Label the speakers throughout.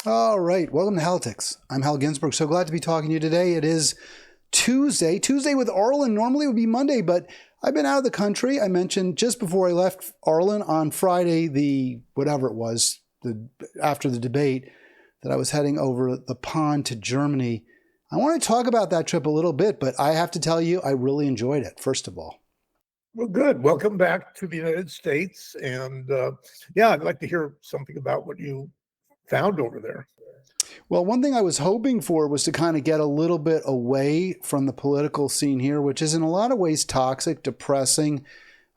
Speaker 1: All right. Welcome to Halitics. I'm Hal Ginsberg. So glad to be talking to you today. It is Tuesday. Tuesday with Arlen. Normally it would be Monday, but I've been out of the country. I mentioned just before I left Arlen on Friday, after the debate, that I was heading over the pond to Germany. I want to talk about that trip a little bit, but I have to tell you, I really enjoyed it, first of all.
Speaker 2: Well, good. Welcome back to the United States. And I'd like to hear something about what you found over there.
Speaker 1: Well, one thing I was hoping for was to kind of get a little bit away from the political scene here, which is in a lot of ways toxic, depressing.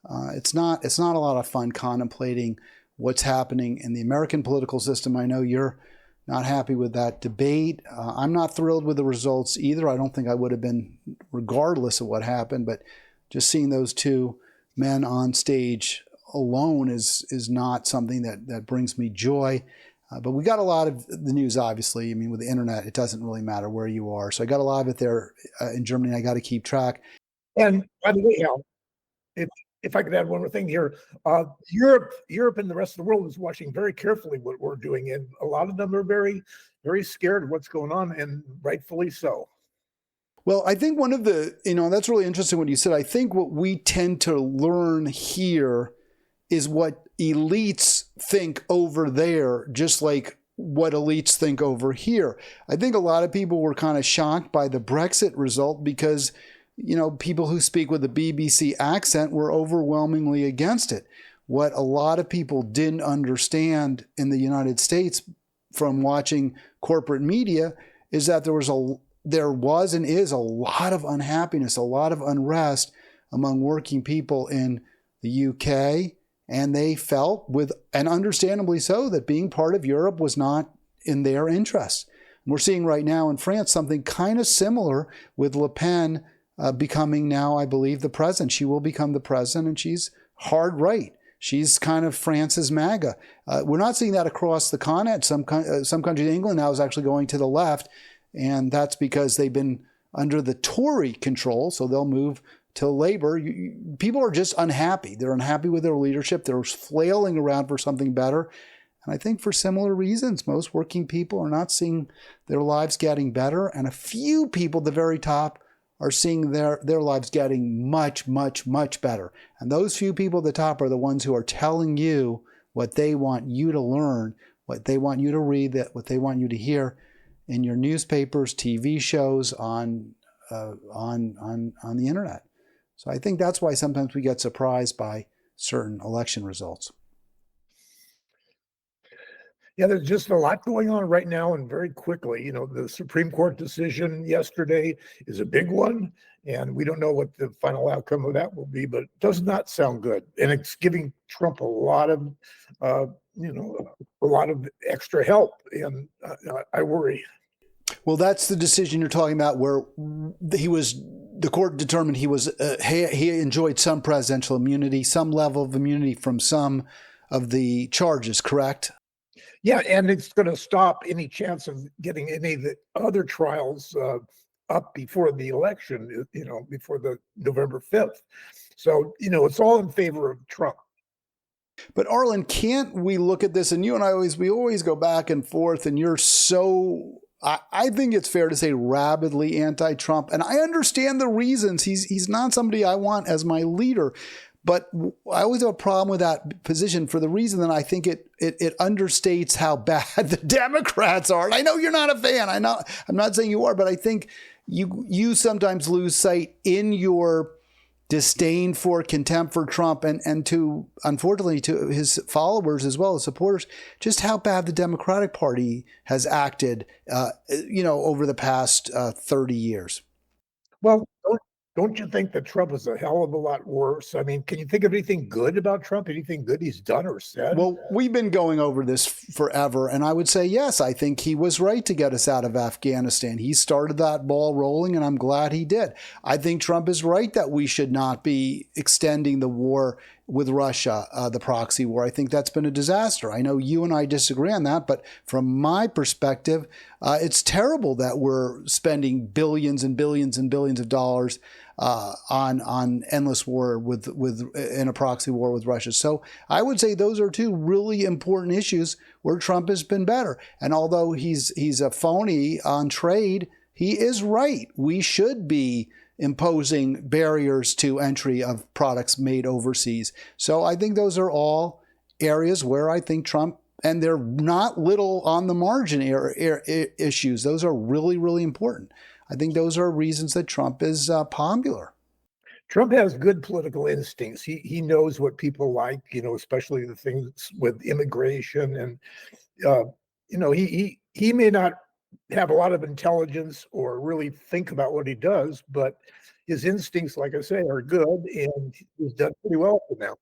Speaker 1: It's not a lot of fun contemplating what's happening in the American political system. I know you're not happy with that debate. I'm not thrilled with the results either. I don't think I would have been regardless of what happened, but just seeing those two men on stage alone is not something that brings me joy. But we got a lot of the news, obviously. I mean, with the internet, it doesn't really matter where you are. So I got a lot of it there in Germany. I got to keep track.
Speaker 2: And by the way, Al, if I could add one more thing here, Europe and the rest of the world is watching very carefully what we're doing. And a lot of them are very, very scared of what's going on, and rightfully so.
Speaker 1: Well, I think one of the, that's really interesting what you said. I think what we tend to learn here is what elites think over there, just like what elites think over here. I think a lot of people were kind of shocked by the Brexit result because, people who speak with a BBC accent were overwhelmingly against it. What a lot of people didn't understand in the United States from watching corporate media is that there was and is a lot of unhappiness, a lot of unrest among working people in the UK. And they felt, and understandably so, that being part of Europe was not in their interests. We're seeing right now in France something kind of similar with Le Pen becoming now, I believe, the president. She will become the president, and she's hard right. She's kind of France's MAGA. We're not seeing that across the continent. Some countries, England now is actually going to the left, and that's because they've been under the Tory control, so they'll move to Labor. People are just unhappy. They're unhappy with their leadership. They're flailing around for something better. And I think for similar reasons, most working people are not seeing their lives getting better. And a few people at the very top are seeing their lives getting much, much, much better. And those few people at the top are the ones who are telling you what they want you to learn, what they want you to read, what they want you to hear in your newspapers, TV shows, on the internet. So I think that's why sometimes we get surprised by certain election results.
Speaker 2: Yeah, there's just a lot going on right now, and very quickly. The Supreme Court decision yesterday is a big one, and we don't know what the final outcome of that will be, but it does not sound good. And it's giving Trump a lot of extra help, and I worry.
Speaker 1: Well, that's the decision you're talking about, where the court determined he enjoyed some presidential immunity, some level of immunity from some of the charges, correct?
Speaker 2: Yeah, and it's going to stop any chance of getting any of the other trials up before the election, before the November 5th. So, it's all in favor of Trump.
Speaker 1: But Arlen, can't we look at this, and you and I we always go back and forth, and you're so, I think it's fair to say, rabidly anti-Trump. And I understand the reasons. He's not somebody I want as my leader. But I always have a problem with that position for the reason that I think it understates how bad the Democrats are. And I know you're not a fan. I'm not saying you are, but I think you sometimes lose sight in your disdain for, contempt for Trump, and to, unfortunately, to his followers as well as supporters, just how bad the Democratic Party has acted, over the past 30 years.
Speaker 2: Well, don't you think that Trump is a hell of a lot worse? I mean, can you think of anything good about Trump? Anything good he's done or said?
Speaker 1: Well, we've been going over this forever, and I would say, yes, I think he was right to get us out of Afghanistan. He started that ball rolling, and I'm glad he did. I think Trump is right that we should not be extending the war with Russia, the proxy war. I think that's been a disaster. I know you and I disagree on that, but from my perspective, it's terrible that we're spending billions and billions and billions of dollars on endless war with in a proxy war with Russia. So I would say those are two really important issues where Trump has been better. And although he's a phony on trade, he is right. We should be imposing barriers to entry of products made overseas. So I think those are all areas where I think Trump, and they're not little on the margin issues. Those are really, really important. I think those are reasons that Trump is popular.
Speaker 2: Trump has good political instincts. He knows what people like, especially the things with immigration, and he may not have a lot of intelligence or really think about what he does, but his instincts, like I say, are good, and he's done pretty well for now.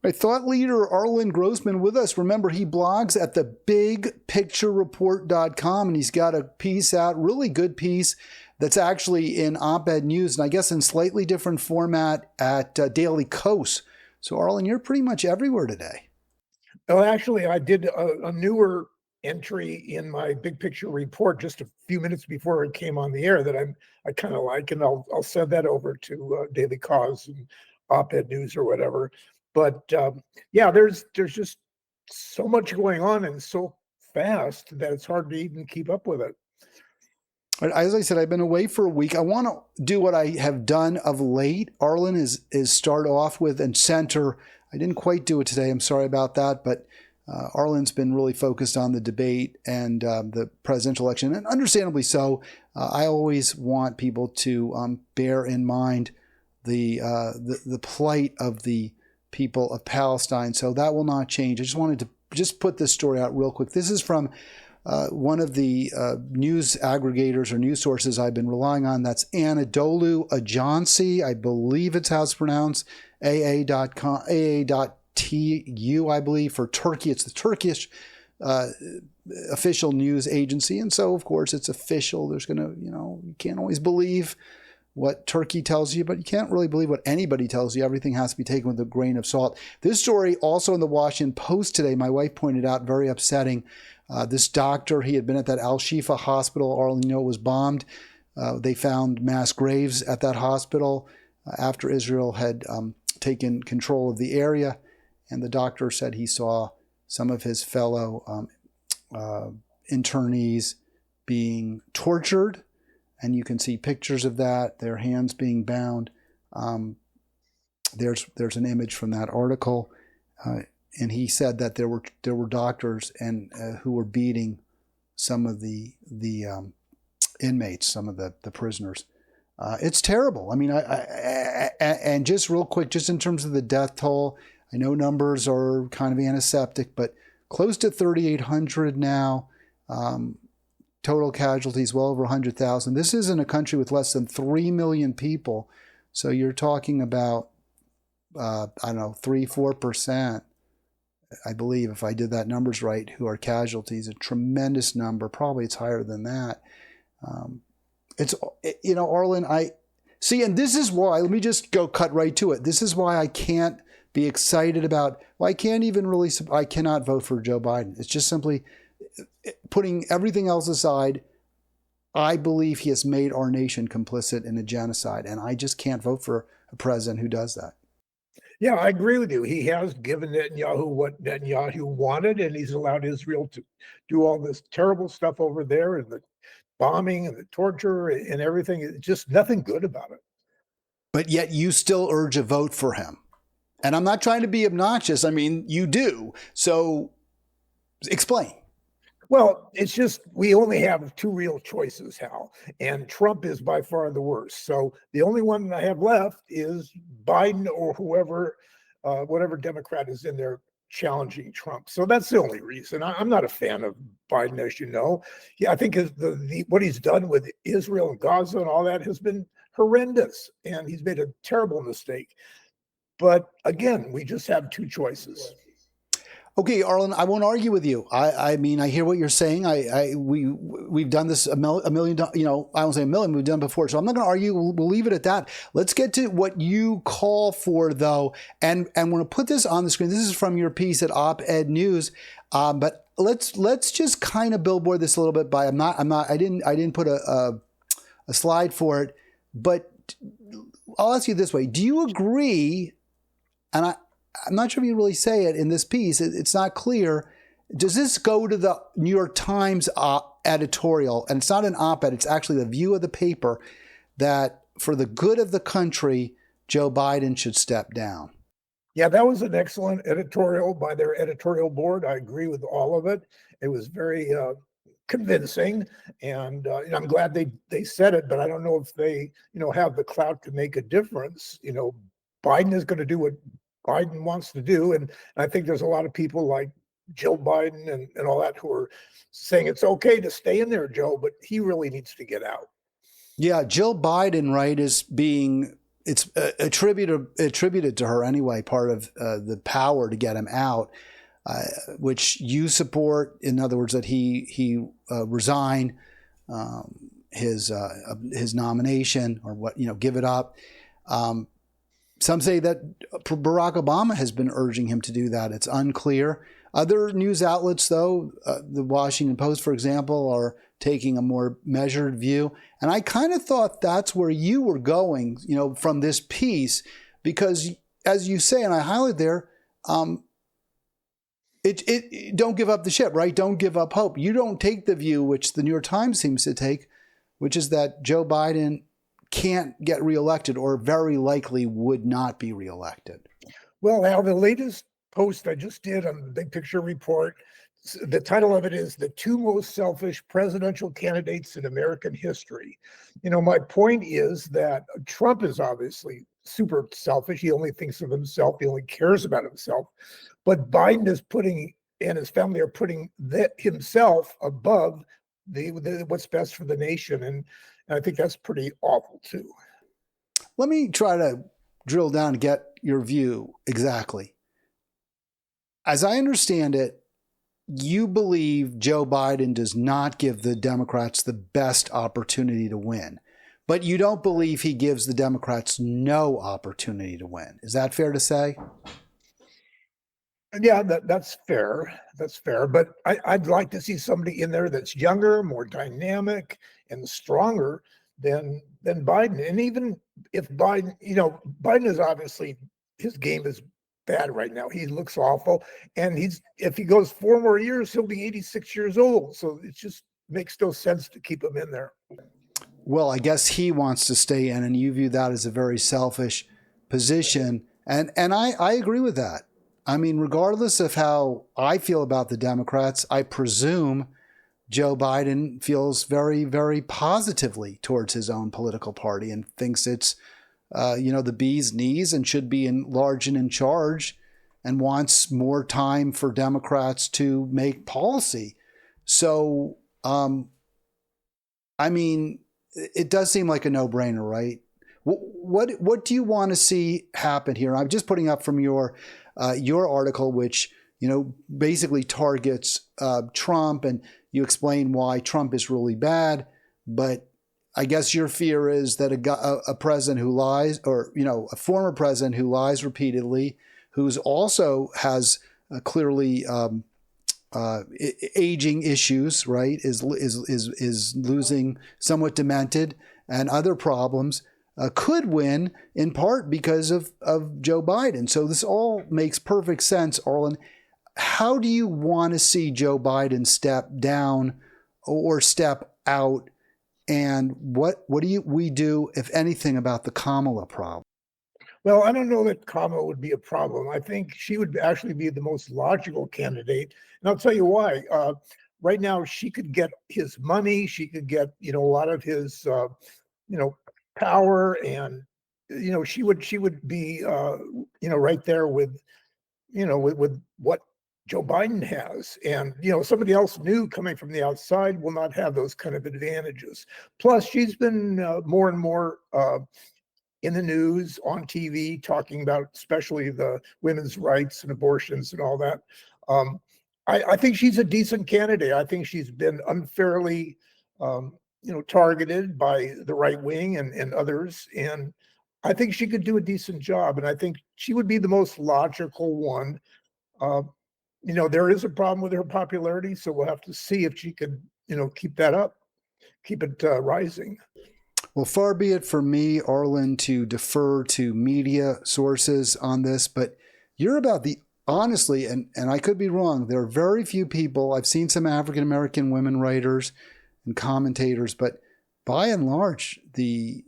Speaker 1: Right, thought leader Arlen Grossman with us. Remember, he blogs at thebigpicturereport.com, and he's got a piece out, really good piece, that's actually in op-ed news, and I guess in slightly different format at Daily Kos. So, Arlen, you're pretty much everywhere today.
Speaker 2: Well, actually, I did a newer entry in my big picture report just a few minutes before it came on the air that I kind of like, and I'll send that over to Daily Cause and op-ed news or whatever. But yeah, there's just so much going on and so fast that it's hard to even keep up with it.
Speaker 1: As I said, I've been away for a week. I want to do what I have done of late. Arlen is start off with and center. I didn't quite do it today. I'm sorry about that, but Arlen's been really focused on the debate and the presidential election, and understandably so. I always want people to bear in mind the plight of the people of Palestine. So that will not change. I just wanted to just put this story out real quick. This is from one of the news aggregators or news sources I've been relying on. That's Anadolu Ajansi. I believe it's how it's pronounced. AA.com, AA.tu, I believe, for Turkey. It's the Turkish official news agency. And so, of course, it's official. There's going to, you can't always believe what Turkey tells you, but you can't really believe what anybody tells you. Everything has to be taken with a grain of salt. This story also in the Washington Post today, my wife pointed out, very upsetting. This doctor, he had been at that Al-Shifa hospital. Arlen, it was bombed. They found mass graves at that hospital after Israel had taken control of the area. And the doctor said he saw some of his fellow internees being tortured. And you can see pictures of that, their hands being bound. There's an image from that article. And he said that there were doctors and who were beating some of the inmates, some of the prisoners. It's terrible. I mean, and just real quick, just in terms of the death toll, I know numbers are kind of antiseptic, but close to 3,800 now. Total casualties well over 100,000. This is in a country with less than 3 million people. So you're talking about, 3-4%, I believe, if I did that numbers right, who are casualties. A tremendous number. Probably it's higher than that. Arlen, I see, and this is why, let me just cut right to it. This is why I can't be excited about, I cannot vote for Joe Biden. It's just simply, putting everything else aside, I believe he has made our nation complicit in a genocide, and I just can't vote for a president who does that.
Speaker 2: Yeah, I agree with you. He has given Netanyahu what Netanyahu wanted, and he's allowed Israel to do all this terrible stuff over there, and the bombing and the torture and everything. It's just nothing good about it.
Speaker 1: But yet you still urge a vote for him. And I'm not trying to be obnoxious. I mean, you do. So explain.
Speaker 2: Well, it's just we only have two real choices, Hal, and Trump is by far the worst. So the only one I have left is Biden or whoever, whatever Democrat is in there challenging Trump. So that's the only reason. I'm not a fan of Biden, as you know. Yeah, I think what he's done with Israel and Gaza and all that has been horrendous, and he's made a terrible mistake. But again, we just have two choices.
Speaker 1: Okay, Arlen, I won't argue with you. I mean, I hear what you're saying. We've done this a million, you know, I won't say a million, we've done before. So I'm not going to argue. We'll leave it at that. Let's get to what you call for, though, and I'm going to put this on the screen. This is from your piece at Op-Ed News, but let's just kind of billboard this a little bit. I didn't put a slide for it, but I'll ask you this way: do you agree? And I'm not sure if you really say it in this piece. It's not clear. Does this go to the New York Times editorial? And it's not an op-ed. It's actually the view of the paper that for the good of the country, Joe Biden should step down.
Speaker 2: Yeah, that was an excellent editorial by their editorial board. I agree with all of it. It was very convincing, and I'm glad they said it. But I don't know if they have the clout to make a difference. Biden is going to do what Biden wants to do. And I think there's a lot of people like Jill Biden and all that who are saying it's okay to stay in there, Joe, but he really needs to get out.
Speaker 1: Yeah, Jill Biden, right, is being it's attributed to her anyway, part of the power to get him out, which you support. In other words, that he resign his nomination or give it up. Some say that Barack Obama has been urging him to do that. It's unclear. Other news outlets, though, the Washington Post, for example, are taking a more measured view. And I kind of thought that's where you were going, from this piece, because as you say, and I highlight there, don't give up the ship, right? Don't give up hope. You don't take the view, which the New York Times seems to take, which is that Joe Biden can't get reelected or very likely would not be reelected.
Speaker 2: Well, Al, the latest post I just did on the Big Picture Report, the title of it is The Two Most Selfish Presidential Candidates in American History. My point is that Trump is obviously super selfish. He only thinks of himself. He only cares about himself. But Biden is and his family are putting himself above what's best for the nation. And I think that's pretty awful, too.
Speaker 1: Let me try to drill down and get your view exactly. As I understand it, you believe Joe Biden does not give the Democrats the best opportunity to win, but you don't believe he gives the Democrats no opportunity to win. Is that fair to say?
Speaker 2: Yeah, that's fair. That's fair. But I'd like to see somebody in there that's younger, more dynamic, and stronger than Biden. And even if Biden, Biden is obviously, his game is bad right now. He looks awful. And if he goes 4 more years, he'll be 86 years old. So it just makes no sense to keep him in there.
Speaker 1: Well, I guess he wants to stay in, and you view that as a very selfish position. And I agree with that. I mean, regardless of how I feel about the Democrats, I presume Joe Biden feels very, very positively towards his own political party and thinks it's, the bee's knees and should be large and in charge, and wants more time for Democrats to make policy. So, I mean, it does seem like a no-brainer, right? What do you want to see happen here? I'm just putting up from your article, which basically targets Trump, and you explain why Trump is really bad. But I guess your fear is that a president who lies, or a former president who lies repeatedly, who's also has clearly aging issues, right? Is losing, somewhat demented, and other problems. Could win in part because of Joe Biden. So this all makes perfect sense, Arlen. How do you want to see Joe Biden step down or step out? And what do we do, if anything, about the Kamala problem?
Speaker 2: Well, I don't know that Kamala would be a problem. I think she would actually be the most logical candidate. And I'll tell you why. Right now, she could get his money. She could get, a lot of his, power, and she would be right there with with what Joe Biden has. And somebody else new coming from the outside will not have those kind of advantages. Plus, she's been more and more in the news, on TV, talking about especially the women's rights and abortions and all that. I think she's a decent candidate. I think she's been unfairly, targeted by the right wing and others. And I think she could do a decent job. And I think she would be the most logical one. Uh, there is a problem with her popularity, so we'll have to see if she could, keep that up, keep it rising.
Speaker 1: Well, far be it from me, Arlen, to defer to media sources on this, but you're about the honestly, and I could be wrong. There are very few people. I've seen some African American women writers and commentators, but by and large, the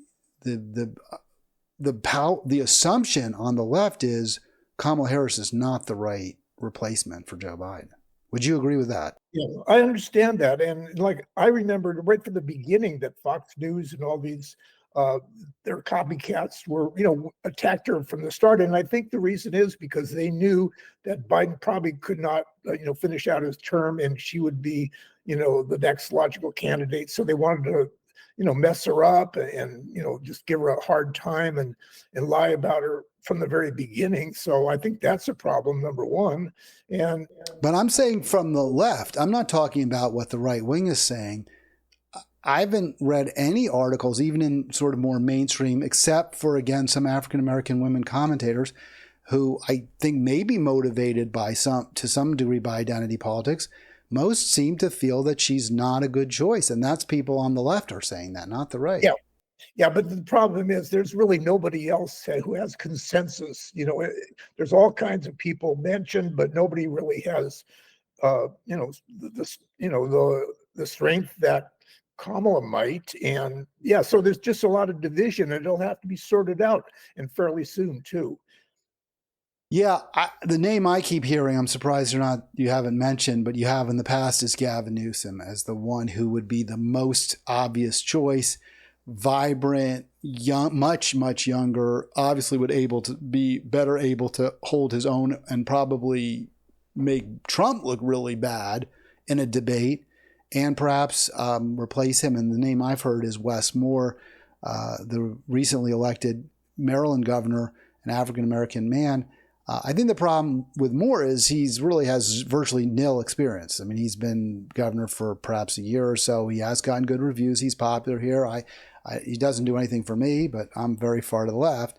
Speaker 1: assumption on the left is Kamala Harris is not the right replacement for Joe Biden. Would you agree with that?
Speaker 2: Yeah, I understand that. And like I remember right from the beginning that Fox News and all these their copycats were, attacked her from the start. And I think the reason is because they knew that Biden probably could not, finish out his term and she would be, the next logical candidate. So they wanted to, mess her up and, just give her a hard time and lie about her from the very beginning. So I think that's a problem, number one.
Speaker 1: But I'm saying from the left, I'm not talking about what the right wing is saying. I haven't read any articles, even in sort of more mainstream, except for, again, some African American women commentators who I think may be motivated to some degree by identity politics. Most seem to feel that she's not a good choice. And that's people on the left are saying that, not the right.
Speaker 2: Yeah. Yeah, but the problem is there's really nobody else who has consensus. There's all kinds of people mentioned, but nobody really has, the strength that Kamala might. And yeah, so there's just a lot of division, and it'll have to be sorted out, and fairly soon too.
Speaker 1: Yeah, the name I keep hearing, I'm surprised you haven't mentioned, but you have in the past, is Gavin Newsom as the one who would be the most obvious choice. Vibrant, young, much younger, obviously would be better able to hold his own and probably make Trump look really bad in a debate, and perhaps replace him. And the name I've heard is Wes Moore, the recently elected Maryland governor, an African American man. I think the problem with Moore is he's really has virtually nil experience. I mean, he's been governor for perhaps a year or so. He has gotten good reviews. He's popular here. He doesn't do anything for me, but I'm very far to the left.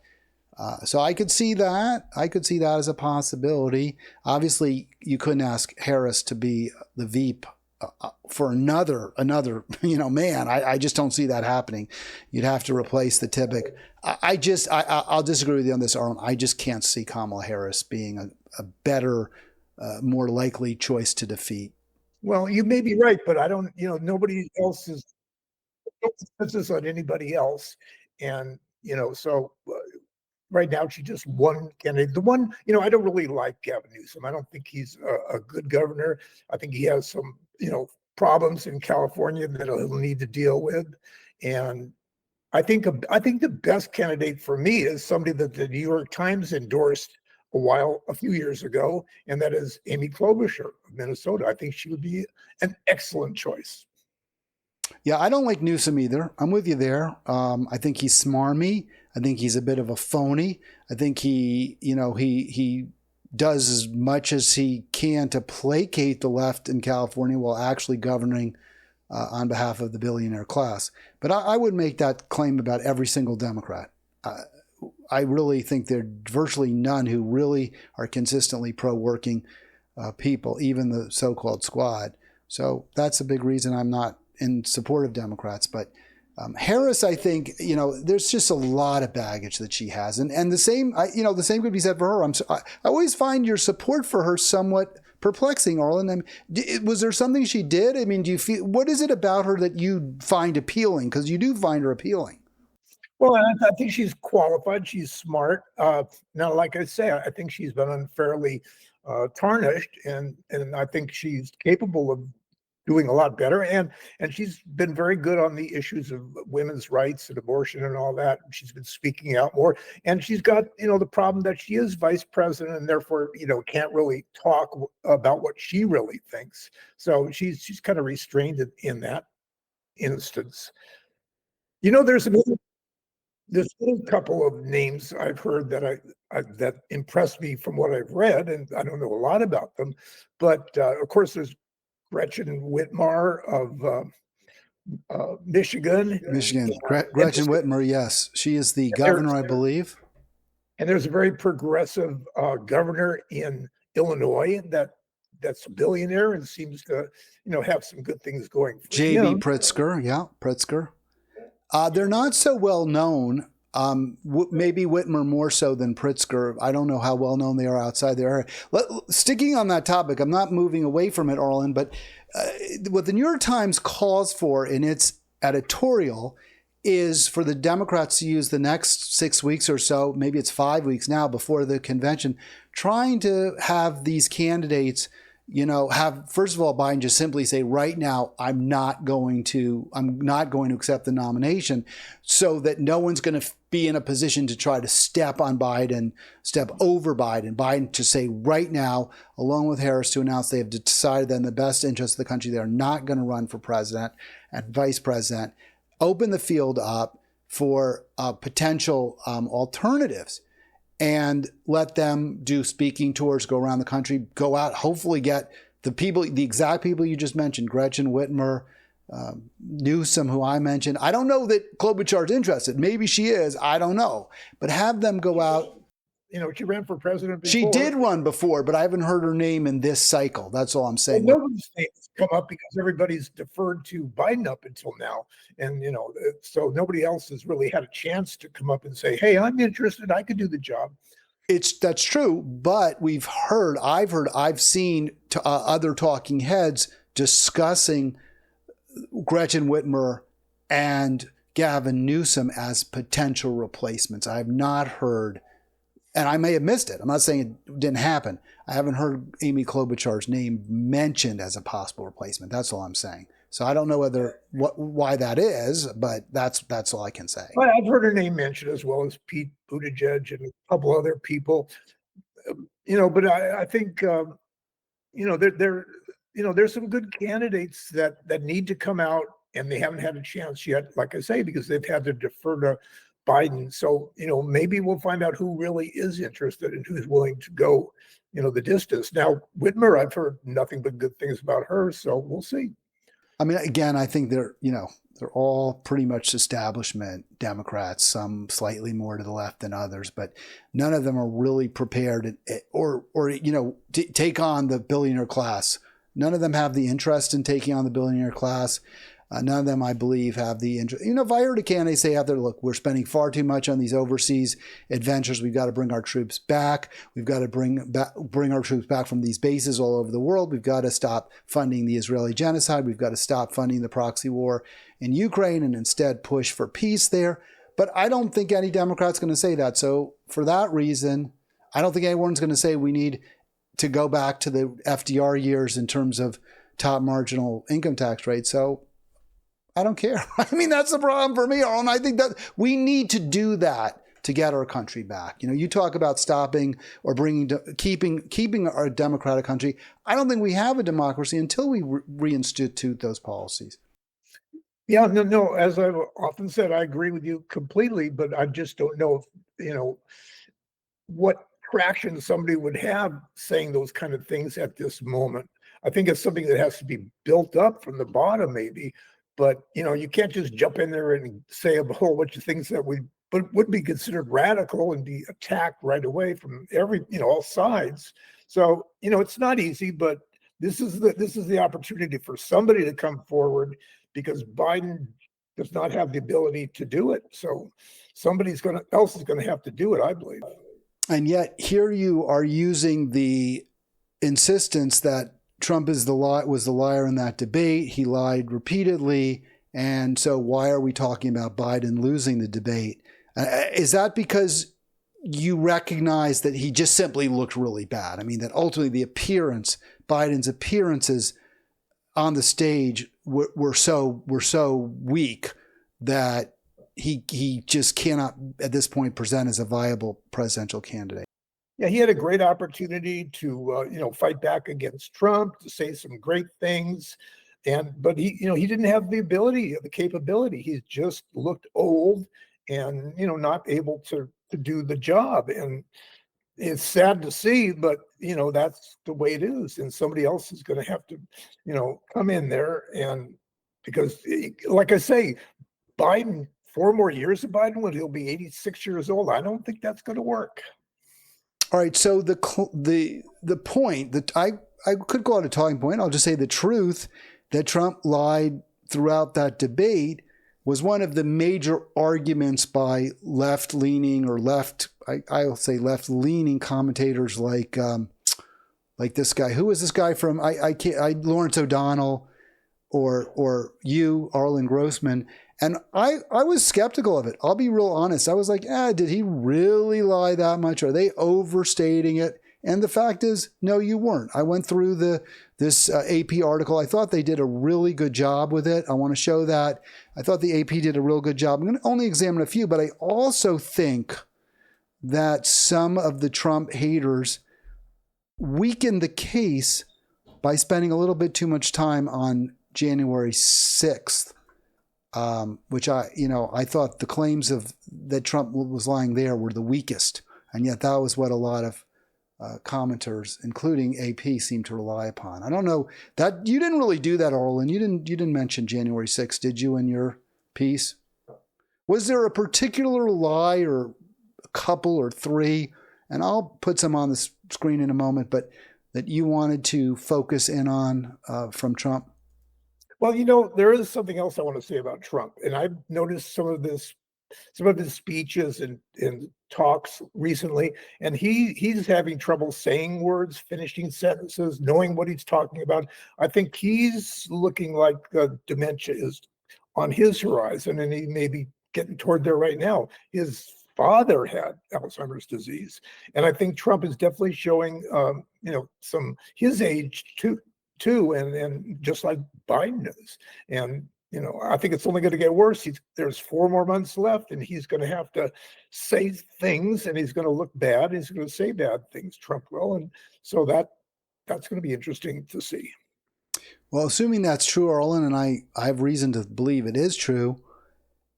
Speaker 1: So I could see that. I could see that as a possibility. Obviously, you couldn't ask Harris to be the VP for another man. I just don't see that happening. You'd have to replace the Tippett. I'll disagree with you on this, Arlen. I just can't see Kamala Harris being a better, more likely choice to defeat.
Speaker 2: Well, you may be right, but I don't. Nobody else is consensus on anybody else, and so. Right now, she just one candidate. The one, I don't really like Gavin Newsom. I don't think he's a good governor. I think he has some, problems in California that he'll need to deal with. And I think the best candidate for me is somebody that the New York Times endorsed a few years ago, and that is Amy Klobuchar of Minnesota. I think she would be an excellent choice.
Speaker 1: Yeah, I don't like Newsom either. I'm with you there. I think he's smarmy. I think he's a bit of a phony. I think he does as much as he can to placate the left in California while actually governing on behalf of the billionaire class. But I would make that claim about every single Democrat. I really think there are virtually none who really are consistently pro-working people, even the so-called squad. So that's a big reason I'm not in support of Democrats. But Harris, I think, there's just a lot of baggage that she has. And the same could be said for her. I always find your support for her somewhat perplexing, Arlen. I mean, was there something she did? I mean, what is it about her that you find appealing? Because you do find her appealing.
Speaker 2: Well, I think she's qualified. She's smart. Now, like I say, I think she's been unfairly tarnished, and I think she's capable of doing a lot better. And she's been very good on the issues of women's rights and abortion and all that. She's been speaking out more. And she's got, the problem that she is vice president and therefore, can't really talk about what she really thinks. So she's kind of restrained in that instance. There's another There's still a couple of names I've heard that that impressed me from what I've read, and I don't know a lot about them. But of course, there's Gretchen Whitmer of Michigan.
Speaker 1: Michigan.
Speaker 2: And
Speaker 1: Gretchen Whitmer, yes. She is the governor, I believe.
Speaker 2: and there's a very progressive governor in Illinois that's a billionaire and seems to, have some good things going for
Speaker 1: J.B.
Speaker 2: him.
Speaker 1: Pritzker, yeah, Pritzker. They're not so well known. Maybe Whitmer more so than Pritzker. I don't know how well known they are outside their area. Sticking on that topic, I'm not moving away from it, Arlen, but what the New York Times calls for in its editorial is for the Democrats to use the next 6 weeks or so, maybe it's 5 weeks now before the convention, trying to have these candidates, have, first of all, Biden just simply say, right now, I'm not going to accept the nomination, so that no one's going to be in a position to try to step on Biden, step over Biden. Biden to say right now, along with Harris, to announce they have decided that in the best interest of the country, they're not going to run for president and vice president. Open the field up for potential alternatives and let them do speaking tours, go around the country, go out, hopefully get the exact people you just mentioned, Gretchen Whitmer, Newsom, who I mentioned. I don't know that Klobuchar's interested. Maybe she is. I don't know. But have them go out.
Speaker 2: She ran for president before.
Speaker 1: She did run before, but I haven't heard her name in this cycle. That's all I'm saying.
Speaker 2: Well, nobody's names come up because everybody's deferred to Biden up until now. And, so nobody else has really had a chance to come up and say, hey, I'm interested. I could do the job.
Speaker 1: That's true. But I've seen other talking heads discussing Gretchen Whitmer and Gavin Newsom as potential replacements. I have not heard, and I may have missed it. I'm not saying it didn't happen. I haven't heard Amy Klobuchar's name mentioned as a possible replacement. That's all I'm saying. So I don't know why that is, but that's all I can say.
Speaker 2: Well, I've heard her name mentioned, as well as Pete Buttigieg and a couple other people. But I think there's some good candidates that need to come out, and they haven't had a chance yet, like I say, because they've had to defer to Biden. So, maybe we'll find out who really is interested and who's willing to go, the distance. Now, Whitmer, I've heard nothing but good things about her, so we'll see.
Speaker 1: I mean, again, I think they're all pretty much establishment Democrats, some slightly more to the left than others, but none of them are really prepared or take on the billionaire class. None of them have the interest in taking on the billionaire class. None of them, I believe, have the interest. If I heard a candidate say out there, look, we're spending far too much on these overseas adventures. We've got to bring our troops back. We've got to bring our troops back from these bases all over the world. We've got to stop funding the Israeli genocide. We've got to stop funding the proxy war in Ukraine and instead push for peace there. But I don't think any Democrat's going to say that. So for that reason, I don't think anyone's going to say we need to go back to the FDR years in terms of top marginal income tax rate. So I don't care. I mean, that's the problem for me, Arlen. I think that we need to do that to get our country back. You talk about stopping or keeping our democratic country. I don't think we have a democracy until we reinstitute those policies.
Speaker 2: Yeah, no. As I've often said, I agree with you completely, but I just don't know if, what traction somebody would have saying those kind of things at this moment. I think it's something that has to be built up from the bottom, maybe. But, you can't just jump in there and say a whole bunch of things that would be considered radical and be attacked right away from all sides. So, it's not easy, but this is the opportunity for somebody to come forward, because Biden does not have the ability to do it. So somebody else is going to have to do it, I believe.
Speaker 1: And yet here you are using the insistence that Trump was the liar in that debate. He lied repeatedly. And so why are we talking about Biden losing the debate? Is that because you recognize that he just simply looked really bad? I mean, that ultimately Biden's appearances on the stage were so weak that he just cannot at this point present as a viable presidential candidate.
Speaker 2: Yeah, he had a great opportunity to fight back against Trump, to say some great things, but he didn't have the ability, the capability. He just looked old, and not able to do the job. And it's sad to see, but that's the way it is. And somebody else is going to have to, come in there, and because, like I say, Biden, 4 more years of Biden when he'll be 86 years old, I don't think that's going to work.
Speaker 1: All right. So the point that I could call it a talking point, I'll just say the truth that Trump lied throughout that debate was one of the major arguments by left-leaning or I'll say left-leaning commentators like this guy. Who is this guy from? Lawrence O'Donnell or Arlen Grossman. And I was skeptical of it. I'll be real honest. I was like, did he really lie that much? Are they overstating it? And the fact is, no, you weren't. I went through this AP article. I thought they did a really good job with it. I want to show that. I thought the AP did a real good job. I'm going to only examine a few, but I also think that some of the Trump haters weakened the case by spending a little bit too much time on January 6th, which I thought the claims that Trump was lying there were the weakest. And yet that was what a lot of commenters, including AP, seem to rely upon. I don't know that you didn't really do that, Arlen. You didn't mention January 6th, did you, in your piece? Was there a particular lie or a couple or three, and I'll put some on the screen in a moment, but that you wanted to focus in on from Trump?
Speaker 2: Well, there is something else I want to say about Trump, and I've noticed some of his speeches and talks recently, and he's having trouble saying words, finishing sentences, knowing what he's talking about. I think he's looking like dementia is on his horizon, and he may be getting toward there right now. His father had Alzheimer's disease, and I think Trump is definitely showing some his age too, and just like Biden is. And I think it's only going to get worse. There's 4 more months left, and he's going to have to say things, and he's going to look bad. He's going to say bad things, Trump will. And so that's going to be interesting to see.
Speaker 1: Well, assuming that's true, Arlen, and I have reason to believe it is true,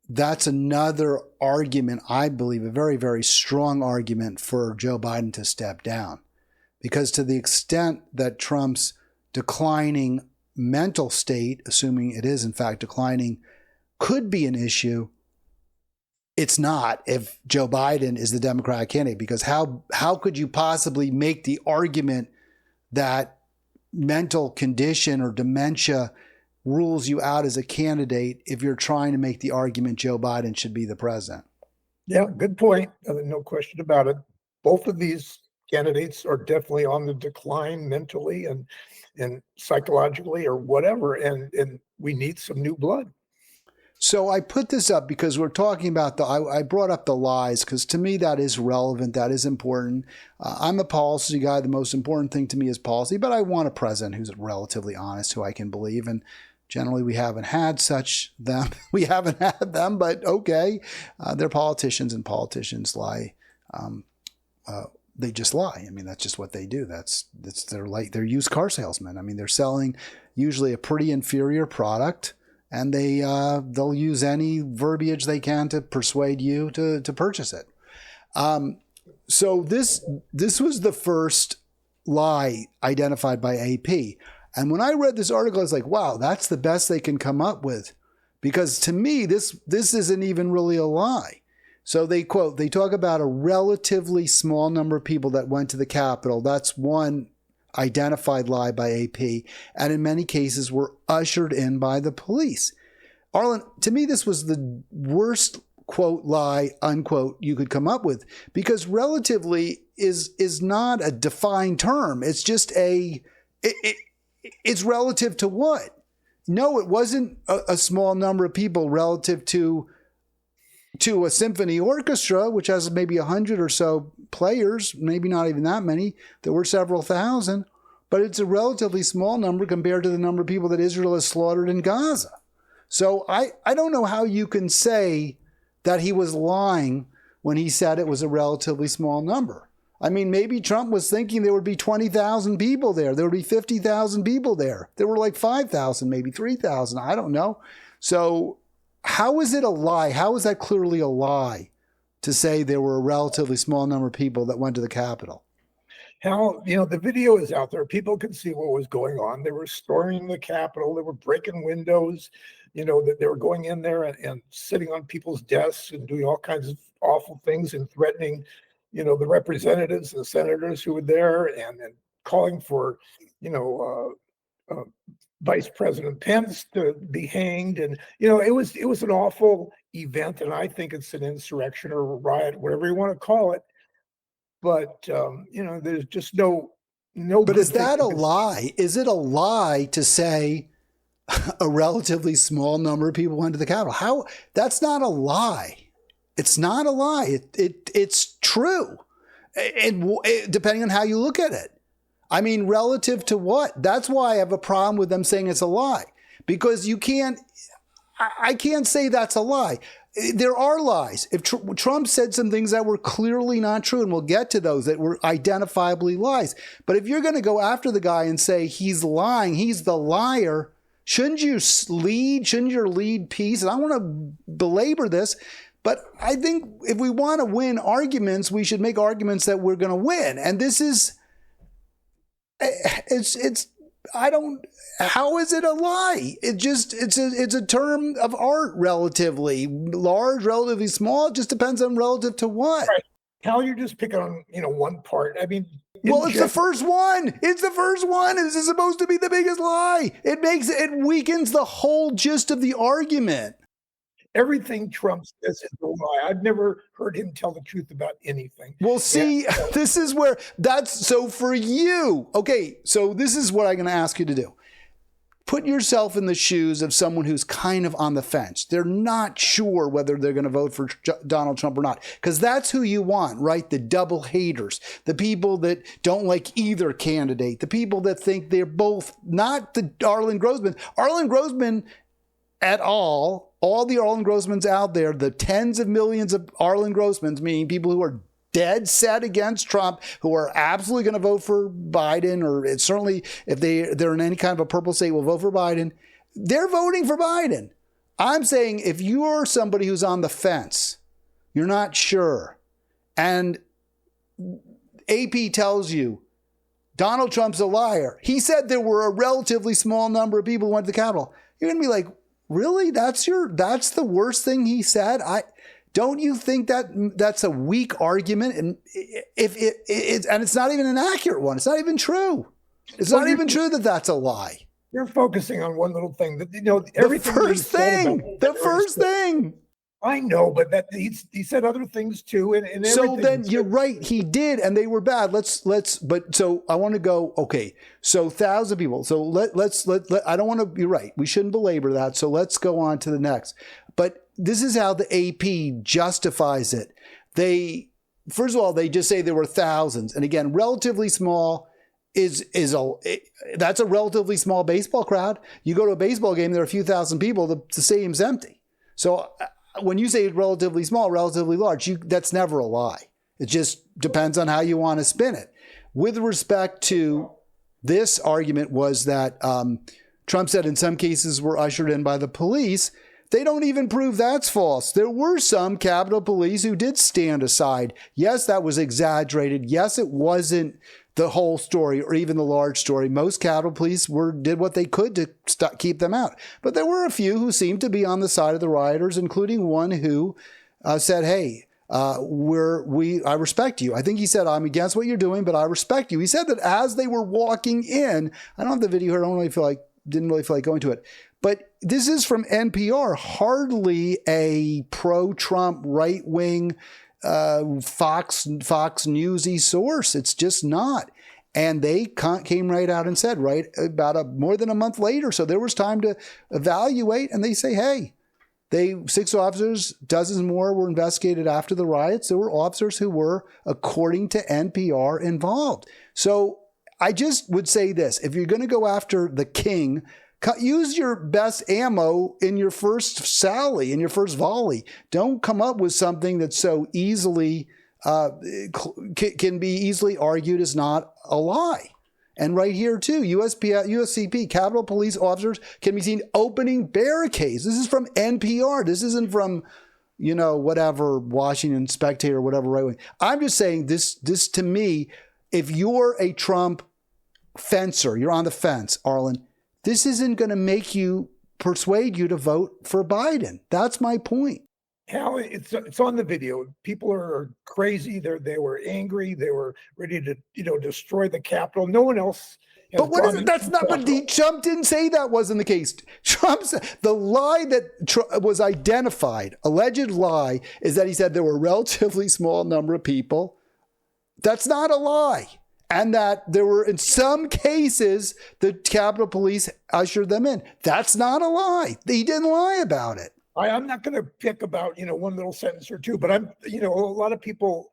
Speaker 1: that's another argument, I believe, a very, very strong argument for Joe Biden to step down. Because to the extent that Trump's declining mental state, assuming it is in fact declining, could be an issue, it's not if Joe Biden is the Democratic candidate, because how could you possibly make the argument that mental condition or dementia rules you out as a candidate if you're trying to make the argument Joe Biden should be the president?
Speaker 2: Yeah, good point. No question about it. Both of these candidates are definitely on the decline mentally and psychologically or whatever, and we need some new blood.
Speaker 1: So I put this up because we're talking about I brought up the lies because to me that is relevant, that is important. I'm a policy guy. The most important thing to me is policy, but I want a president who's relatively honest, who I can believe. And generally we haven't had them. We haven't had them, but okay. They're politicians, and politicians lie. They just lie. I mean, that's just what they do. They're used car salesmen. I mean, they're selling usually a pretty inferior product, and they'll use any verbiage they can to persuade you to purchase it. So this was the first lie identified by AP. And when I read this article, I was like, wow, that's the best they can come up with, because to me this isn't even really a lie. So they talk about a relatively small number of people that went to the Capitol. That's one identified lie by AP, and in many cases were ushered in by the police. Arlen, to me, this was the worst quote lie unquote you could come up with, because relatively is not a defined term. It's just it's relative to what? No, it wasn't a small number of people relative to a symphony orchestra, which has maybe 100 or so players, maybe not even that many. There were several thousand, but it's a relatively small number compared to the number of people that Israel has slaughtered in Gaza. So I don't know how you can say that he was lying when he said it was a relatively small number. I mean, maybe Trump was thinking there would be 20,000 people there. There would be 50,000 people there. There were like 5,000, maybe 3,000. I don't know. So how is it a lie? How is that clearly a lie to say there were a relatively small number of people that went to the Capitol?
Speaker 2: How, the video is out there. People could see what was going on. They were storming the Capitol. They were breaking windows, that they were going in there and sitting on people's desks and doing all kinds of awful things and threatening, the representatives and the senators who were there and calling for, Vice President Pence to be hanged. And, it was an awful event. And I think it's an insurrection or a riot, whatever you want to call it. But, there's just no.
Speaker 1: But is that a lie? Is it a lie to say a relatively small number of people went to the Capitol? How? That's not a lie. It's not a lie. It's true. And depending on how you look at it. I mean, relative to what? That's why I have a problem with them saying it's a lie. Because I can't say that's a lie. There are lies. If Trump said some things that were clearly not true, and we'll get to those that were identifiably lies. But if you're going to go after the guy and say he's lying, he's the liar, shouldn't your lead piece, and I want to belabor this, but I think if we want to win arguments, we should make arguments that we're going to win. And this is, how is it a lie? It's a term of art, relatively large, relatively small. It just depends on relative to what.
Speaker 2: Right. Hal, you're just picking on, one part. I mean,
Speaker 1: well, it's the first one. It's the first one. This is supposed to be the biggest lie. It weakens the whole gist of the argument.
Speaker 2: Everything Trump says is a lie. I've never heard him tell the truth about anything.
Speaker 1: Well, see, this is where so for you. Okay, so this is what I'm going to ask you to do. Put yourself in the shoes of someone who's kind of on the fence. They're not sure whether they're going to vote for Donald Trump or not, because that's who you want, right? The double haters, the people that don't like either candidate, the people that think they're both, not the Arlen Grossman. Arlen Grossman at all the Arlen Grossmans out there, the tens of millions of Arlen Grossmans, meaning people who are dead set against Trump, who are absolutely going to vote for Biden, or certainly if they're in any kind of a purple state will vote for Biden, they're voting for Biden. I'm saying if you're somebody who's on the fence, you're not sure, and AP tells you Donald Trump's a liar. He said there were a relatively small number of people who went to the Capitol. You're going to be like, really? That's the worst thing he said? Don't you think that's a weak argument? And it's not even an accurate one. It's not even true. It's not even true that that's a lie.
Speaker 2: You're focusing on one little thing that, everything.
Speaker 1: The first thing.
Speaker 2: I know, but that he said other things too. And
Speaker 1: so then you're right. He did, and they were bad. But so I want to go, okay. So 1,000 people. So let I don't want to, you're right. We shouldn't belabor that. So let's go on to the next. But this is how the AP justifies it. First of all, they just say there were thousands. And again, relatively small that's a relatively small baseball crowd. You go to a baseball game, there are a few thousand people, the stadium's empty. So when you say relatively small, relatively large, that's never a lie. It just depends on how you want to spin it. With respect to this argument was that Trump said in some cases were ushered in by the police. They don't even prove that's false. There were some Capitol Police who did stand aside. Yes, that was exaggerated. Yes, it wasn't the whole story or even the large story. Most Capitol Police did what they could to keep them out. But there were a few who seemed to be on the side of the rioters, including one who said, hey, I respect you. I think he said, I'm against what you're doing, but I respect you. He said that as they were walking in, I don't have the video here. I didn't really feel like going to it. But this is from NPR, hardly a pro-Trump right-wing Fox Newsy source. It's just not. And they came right out and said, right about more than a month later, so there was time to evaluate, and they say, hey, 6 officers, dozens more were investigated after the riots. There were officers who were, according to NPR, involved. So I just would say this, if you're going to go after the king, use your best ammo in your first sally, in your first volley. Don't come up with something that's so easily can be easily argued as not a lie. And right here too, USCP, Capitol Police officers can be seen opening barricades. This is from NPR. This isn't from, whatever, Washington Spectator, whatever right wing. I'm just saying this to me, if you're a Trump fencer, you're on the fence, Arlen, this isn't going to persuade you to vote for Biden. That's my point.
Speaker 2: Hal, it's on the video. People are crazy. They were angry. They were ready to, destroy the Capitol. No one else.
Speaker 1: But what is it? That's not. But Trump didn't say that wasn't the case. Trump said the lie that was identified, alleged lie, is that he said there were a relatively small number of people. That's not a lie. And that there were, in some cases, the Capitol Police ushered them in. That's not a lie. He didn't lie about it.
Speaker 2: I'm not going to pick about, one little sentence or two, but a lot of people,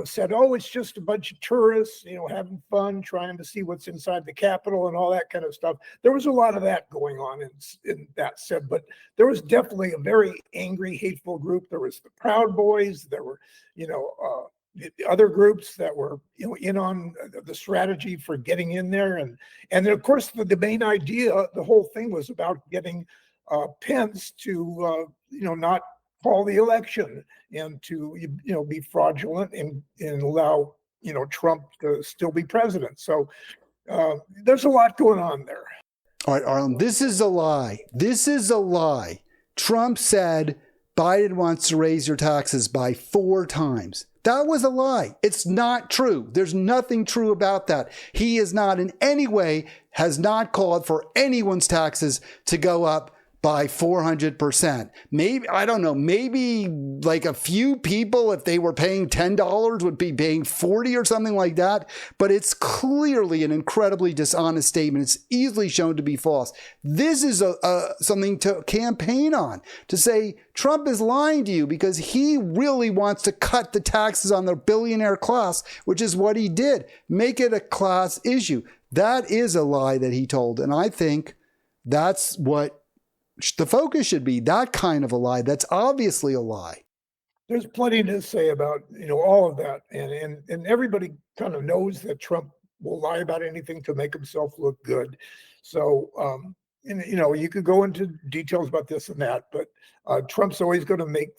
Speaker 2: said, oh, it's just a bunch of tourists, having fun, trying to see what's inside the Capitol and all that kind of stuff. There was a lot of that going on in that said, but there was definitely a very angry, hateful group. There was the Proud Boys. There were, the other groups that were, in on the strategy for getting in there. And of course, the main idea, the whole thing was about getting Pence to, not call the election and to, be fraudulent and allow, Trump to still be president. So there's a lot going on there.
Speaker 1: All right, Arlen, this is a lie. This is a lie. Trump said Biden wants to raise your taxes by 4 times. That was a lie. It's not true. There's nothing true about that. He is not in any way, has not called for anyone's taxes to go up by 400%. Maybe, I don't know, maybe like a few people, if they were paying $10, would be paying 40 or something like that. But it's clearly an incredibly dishonest statement. It's easily shown to be false. This is something to campaign on, to say Trump is lying to you because he really wants to cut the taxes on the billionaire class, which is what he did. Make it a class issue. That is a lie that he told. And I think that's what the focus should be, that kind of a lie. That's obviously a lie.
Speaker 2: There's plenty to say about, all of that. And everybody kind of knows that Trump will lie about anything to make himself look good. So, you could go into details about this and that, but Trump's always going to make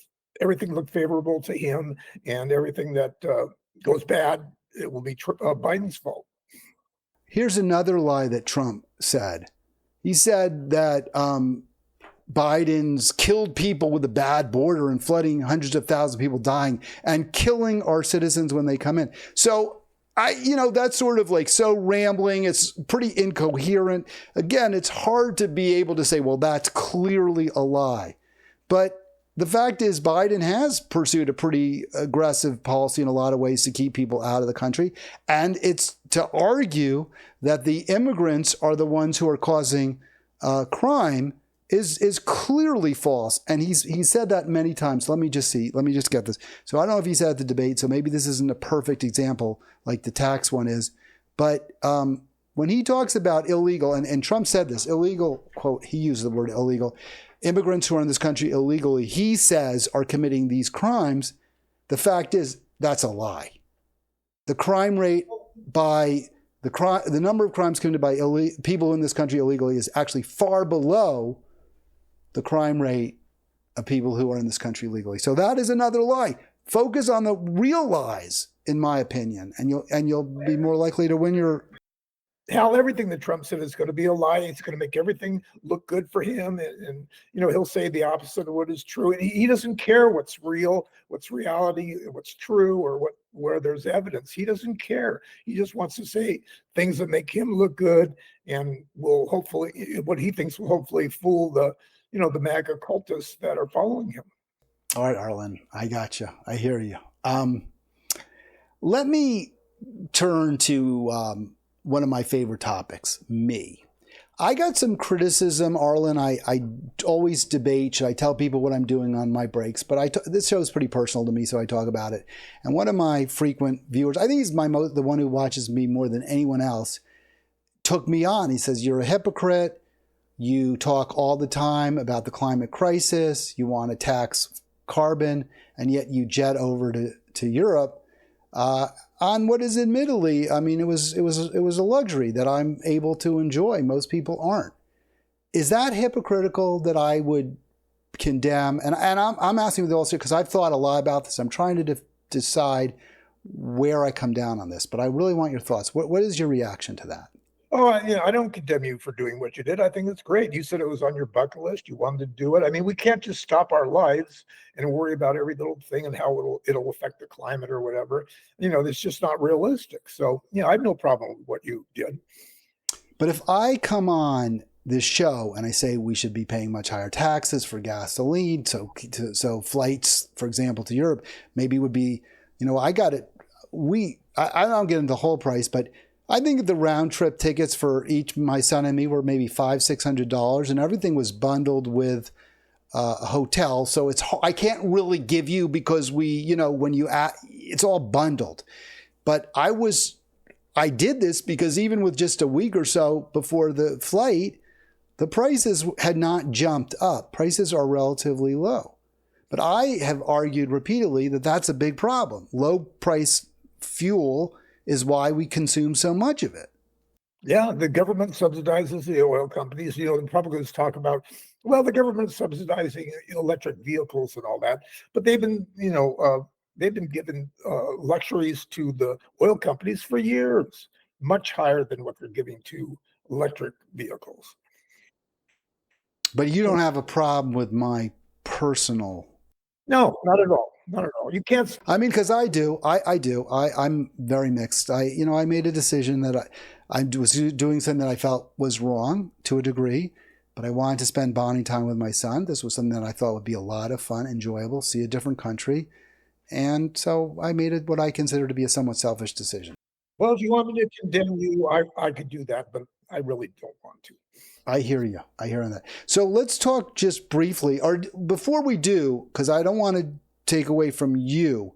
Speaker 2: everything look favorable to him, and everything that goes bad, it will be Biden's fault.
Speaker 1: Here's another lie that Trump said. He said that Biden's killed people with a bad border and flooding, hundreds of thousands of people dying and killing our citizens when they come in. So that's sort of like so rambling. It's pretty incoherent. Again, it's hard to be able to say, well, that's clearly a lie. But the fact is, Biden has pursued a pretty aggressive policy in a lot of ways to keep people out of the country. And it's to argue that the immigrants are the ones who are causing crime is clearly false. And he said that many times. Let me just get this. So I don't know if he said at the debate, so maybe this isn't a perfect example like the tax one is. But when he talks about illegal, and Trump said this, illegal, quote, he used the word illegal, immigrants who are in this country illegally, he says, are committing these crimes. The fact is, that's a lie. The crime rate by the number of crimes committed by people in this country illegally is actually far below the crime rate of people who are in this country legally. So that is another lie. Focus on the real lies, in my opinion, and you'll be more likely to win your.
Speaker 2: Hal, everything that Trump said is going to be a lie. It's going to make everything look good for him. And he'll say the opposite of what is true. And he doesn't care what's real, what's reality, what's true, or where there's evidence. He doesn't care. He just wants to say things that make him look good and will hopefully, what he thinks will hopefully fool the MAGA cultists that are following him.
Speaker 1: All right, Arlen, I got you. I hear you. Let me turn to one of my favorite topics, me. I got some criticism, Arlen. I always debate. Should I tell people what I'm doing on my breaks? But this show is pretty personal to me, so I talk about it. And one of my frequent viewers, I think he's the one who watches me more than anyone else, took me on. He says, you're a hypocrite. You talk all the time about the climate crisis. You want to tax carbon, and yet you jet over to Europe on what is admittedly, I mean, it was a luxury that I'm able to enjoy. Most people aren't. Is that hypocritical that I would condemn? And I'm asking the also because I've thought a lot about this. I'm trying to decide where I come down on this, but I really want your thoughts. What is your reaction to that?
Speaker 2: Oh, I don't condemn you for doing what you did. I think it's great. You said it was on your bucket list. You wanted to do it. I mean, we can't just stop our lives and worry about every little thing and how it'll affect the climate or whatever. It's just not realistic. So, I have no problem with what you did.
Speaker 1: But if I come on this show and I say we should be paying much higher taxes for gasoline, so flights, for example, to Europe maybe would be, I got it. I don't get into the whole price, but I think the round trip tickets for my son and me were maybe $500-600, and everything was bundled with a hotel. So I can't really give you because it's all bundled. But I did this because even with just a week or so before the flight, the prices had not jumped up. Prices are relatively low. But I have argued repeatedly that that's a big problem. Low price fuel is why we consume so much of it.
Speaker 2: Yeah, the government subsidizes the oil companies. The Republicans talk about, well, the government's subsidizing electric vehicles and all that, but they've been given luxuries to the oil companies for years, much higher than what they're giving to electric vehicles.
Speaker 1: But you don't have a problem with my personal.
Speaker 2: No, not at all. Not at all. You can't.
Speaker 1: I mean, because I do. I do. I'm very mixed. I made a decision that I was doing something that I felt was wrong to a degree, but I wanted to spend bonding time with my son. This was something that I thought would be a lot of fun, enjoyable, see a different country. And so I made it what I consider to be a somewhat selfish decision.
Speaker 2: Well, if you want me to condemn you, I could do that, but I really don't want to.
Speaker 1: I hear you. I hear that. So let's talk just briefly, or before we do, because I don't want to take away from you.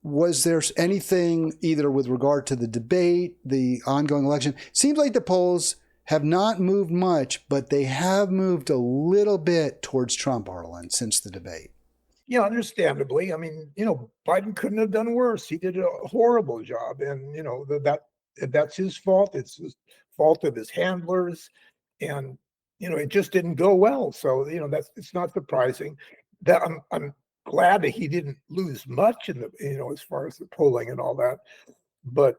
Speaker 1: Was there anything either with regard to the debate, the ongoing election? Seems like the polls have not moved much, but they have moved a little bit towards Trump, Arlen, since the debate.
Speaker 2: Yeah, understandably. I mean, Biden couldn't have done worse. He did a horrible job, and that's his fault. It's his fault of his handlers, and it just didn't go well. So it's not surprising. That I'm glad that he didn't lose much in the as far as the polling and all that. But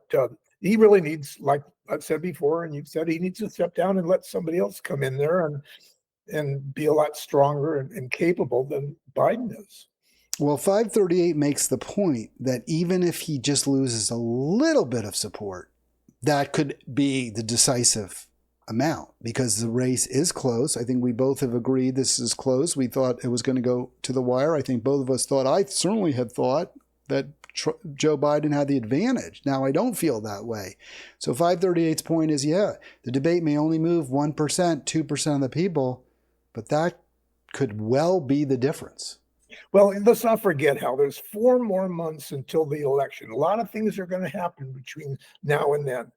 Speaker 2: he really needs, like I've said before, and you've said, he needs to step down and let somebody else come in there and be a lot stronger and capable than Biden is.
Speaker 1: Well, 538 makes the point that even if he just loses a little bit of support, that could be the decisive amount because the race is close. I think we both have agreed this is close. We thought it was going to go to the wire. I think both of us thought, I certainly had thought that Joe Biden had the advantage. Now, I don't feel that way. So 538's point is, yeah, the debate may only move 1%, 2% of the people, but that could well be the difference.
Speaker 2: Well, let's not forget, Hal, there's 4 more months until the election. A lot of things are going to happen between now and then.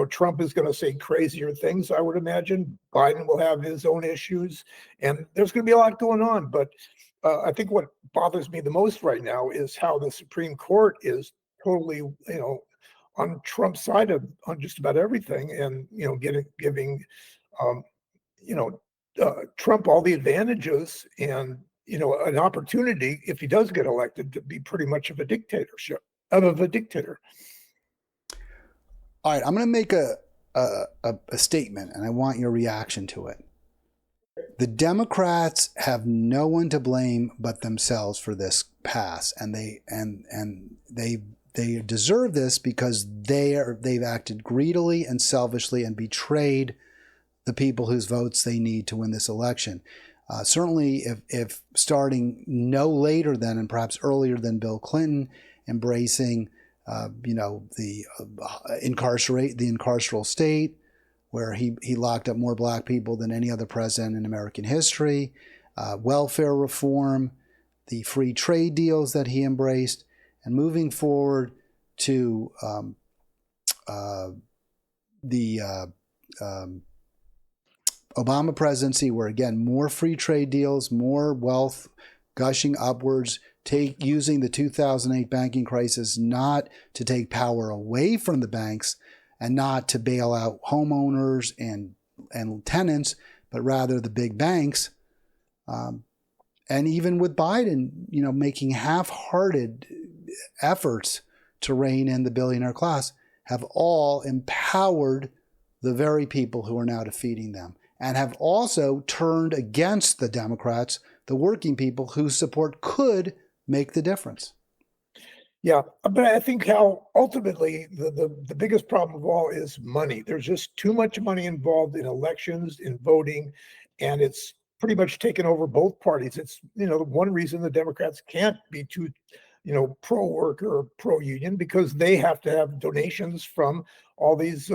Speaker 2: Trump is going to say crazier things, I would imagine. Biden will have his own issues, and there's going to be a lot going on. But I think what bothers me the most right now is how the Supreme Court is totally, on Trump's side on just about everything, and giving Trump all the advantages and an opportunity, if he does get elected, to be pretty much of a dictator.
Speaker 1: All right, I'm going to make a statement, and I want your reaction to it. The Democrats have no one to blame but themselves for this pass, and they deserve this because they've acted greedily and selfishly and betrayed the people whose votes they need to win this election. Certainly, if starting no later than and perhaps earlier than Bill Clinton embracing, the incarceral state, where he locked up more black people than any other president in American history, welfare reform, the free trade deals that he embraced, and moving forward to the Obama presidency, where again, more free trade deals, more wealth gushing upwards, using the 2008 banking crisis not to take power away from the banks and not to bail out homeowners and tenants, but rather the big banks. And even with Biden, making half-hearted efforts to rein in the billionaire class, have all empowered the very people who are now defeating them, and have also turned against the Democrats, the working people whose support could make the difference.
Speaker 2: Yeah, but I think how ultimately the biggest problem of all is money. There's just too much money involved in elections, in voting, and it's pretty much taken over both parties. It's, the one reason the Democrats can't be too, pro-worker or pro-union, because they have to have donations from all these,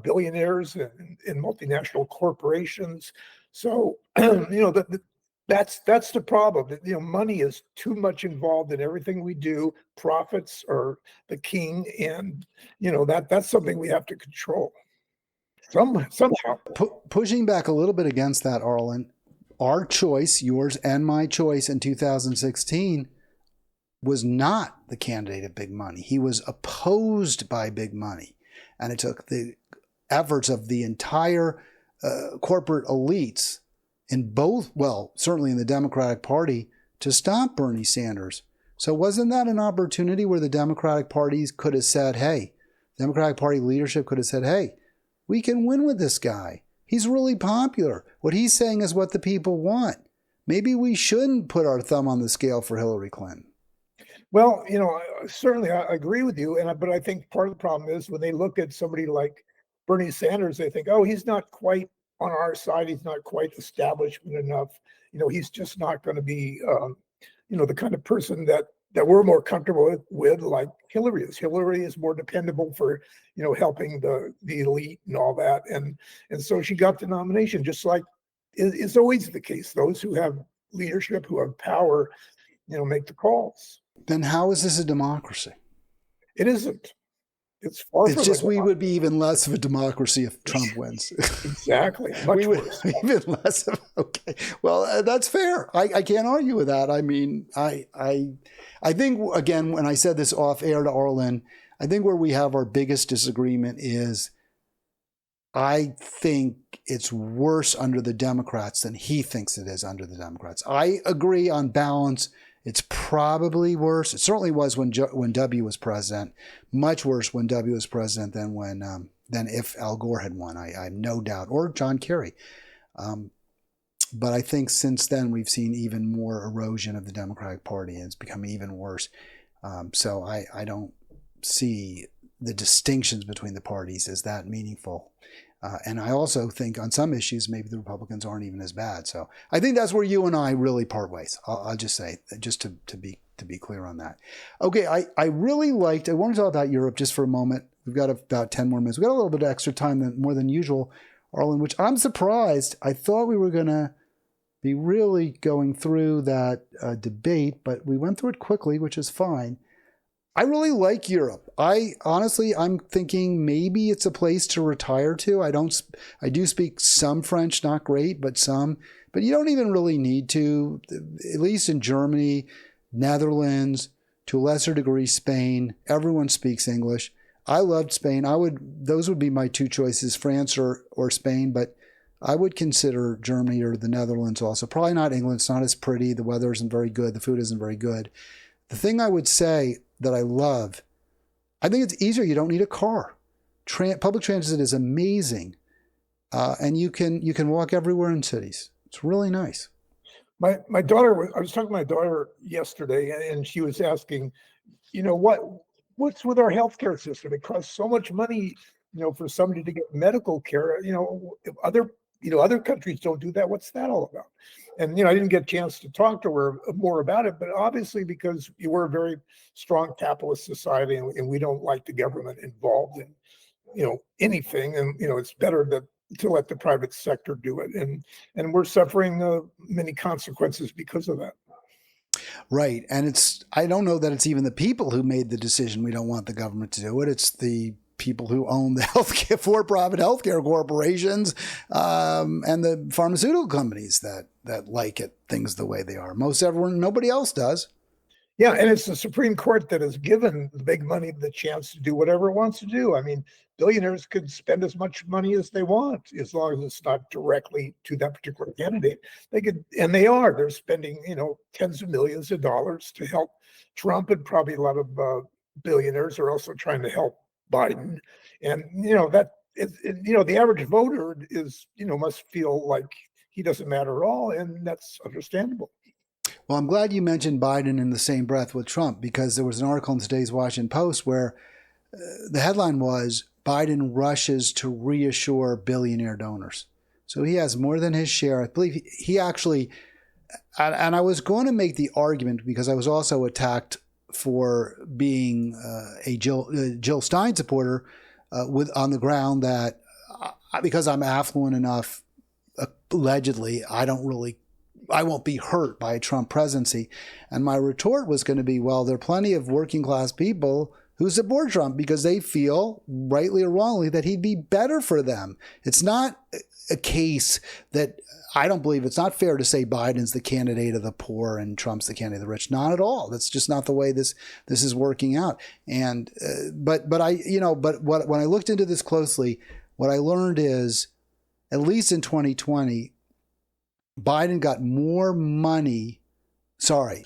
Speaker 2: billionaires and multinational corporations. So, that's the problem. Money is too much involved in everything we do. Profits are the king, and that's something we have to control somehow.
Speaker 1: Pushing back a little bit against that, Arlen, our choice, yours and my choice in 2016, was not the candidate of big money. He was opposed by big money, and it took the efforts of the entire corporate elites in both, certainly in the Democratic Party, to stop Bernie Sanders. So wasn't that an opportunity where the Democratic parties could have said, hey, Democratic Party leadership could have said, hey, we can win with this guy. He's really popular. What he's saying is what the people want. Maybe we shouldn't put our thumb on the scale for Hillary Clinton.
Speaker 2: Well, certainly I agree with you. But I think part of the problem is when they look at somebody like Bernie Sanders, they think, oh, he's not quite on our side. He's not quite establishment enough. He's just not going to be, the kind of person that we're more comfortable with, like Hillary is. Hillary is more dependable for, helping the elite and all that. And so she got the nomination, just like is always the case. Those who have leadership, who have power, make the calls.
Speaker 1: Then how is this a democracy?
Speaker 2: It isn't. It's far from.
Speaker 1: It's just we would be even less of a democracy if Trump wins.
Speaker 2: Exactly. Much worse.
Speaker 1: Even less of. Okay. Well, that's fair. I can't argue with that. I mean, I think, again, when I said this off air to Arlen, I think where we have our biggest disagreement is I think it's worse under the Democrats than he thinks it is under the Democrats. I agree on balance. It's probably worse. It certainly was when W was president. Much worse when W was president than if Al Gore had won. I have no doubt, or John Kerry. But I think since then we've seen even more erosion of the Democratic Party, and it's become even worse. So I don't see the distinctions between the parties as that meaningful. And I also think on some issues, maybe the Republicans aren't even as bad. So I think that's where you and I really part ways. I'll just say, just to be clear on that. Okay, I really liked, I want to talk about Europe just for a moment. We've got about 10 more minutes. We've got a little bit of extra time more than usual, Arlen, which I'm surprised. I thought we were going to be really going through that debate, but we went through it quickly, which is fine. I really like Europe. I'm thinking maybe it's a place to retire to. I do speak some French, not great, but some. But you don't even really need to, at least in Germany, Netherlands, to a lesser degree, Spain. Everyone speaks English. I loved Spain. Those would be my two choices, France or Spain, but I would consider Germany or the Netherlands also. Probably not England. It's not as pretty. The weather isn't very good. The food isn't very good. The thing I would say that I love, I think it's easier. You don't need a car. Public transit is amazing, and you can walk everywhere in cities. It's really nice.
Speaker 2: My daughter, I was talking to my daughter yesterday, and she was asking, what's with our healthcare system? It costs so much money, for somebody to get medical care. If other countries don't do that. What's that all about? And, I didn't get a chance to talk to her more about it, but obviously because we're a very strong capitalist society and we don't like the government involved in, anything. And, it's better to let the private sector do it. And we're suffering many consequences because of that.
Speaker 1: Right. And I don't know that it's even the people who made the decision we don't want the government to do it. It's the people who own the for-profit healthcare corporations and the pharmaceutical companies that that like it, things the way they are. Most everyone, nobody else does.
Speaker 2: Yeah, and it's the Supreme Court that has given the big money the chance to do whatever it wants to do. I mean, billionaires could spend as much money as they want, as long as it's not directly to that particular candidate. They could, and they are. They're spending, tens of millions of dollars to help Trump, and probably a lot of billionaires are also trying to help Biden. And the average voter is, must feel like he doesn't matter at all, and that's understandable.
Speaker 1: Well, I'm glad you mentioned Biden in the same breath with Trump, because there was an article in today's Washington Post where the headline was Biden rushes to reassure billionaire donors. So he has more than his share. I believe he actually, and I was going to make the argument because I was also attacked for being a Jill Stein supporter on the ground that because I'm affluent enough, allegedly, I won't be hurt by a Trump presidency. And my retort was going to be, well, there are plenty of working class people who support Trump because they feel, rightly or wrongly, that he'd be better for them. It's not a case that I don't believe it's not fair to say Biden's the candidate of the poor and Trump's the candidate of the rich. Not at all. That's just not the way this is working out. And but when I looked into this closely, what I learned is, at least in 2020, Biden got more money. Sorry,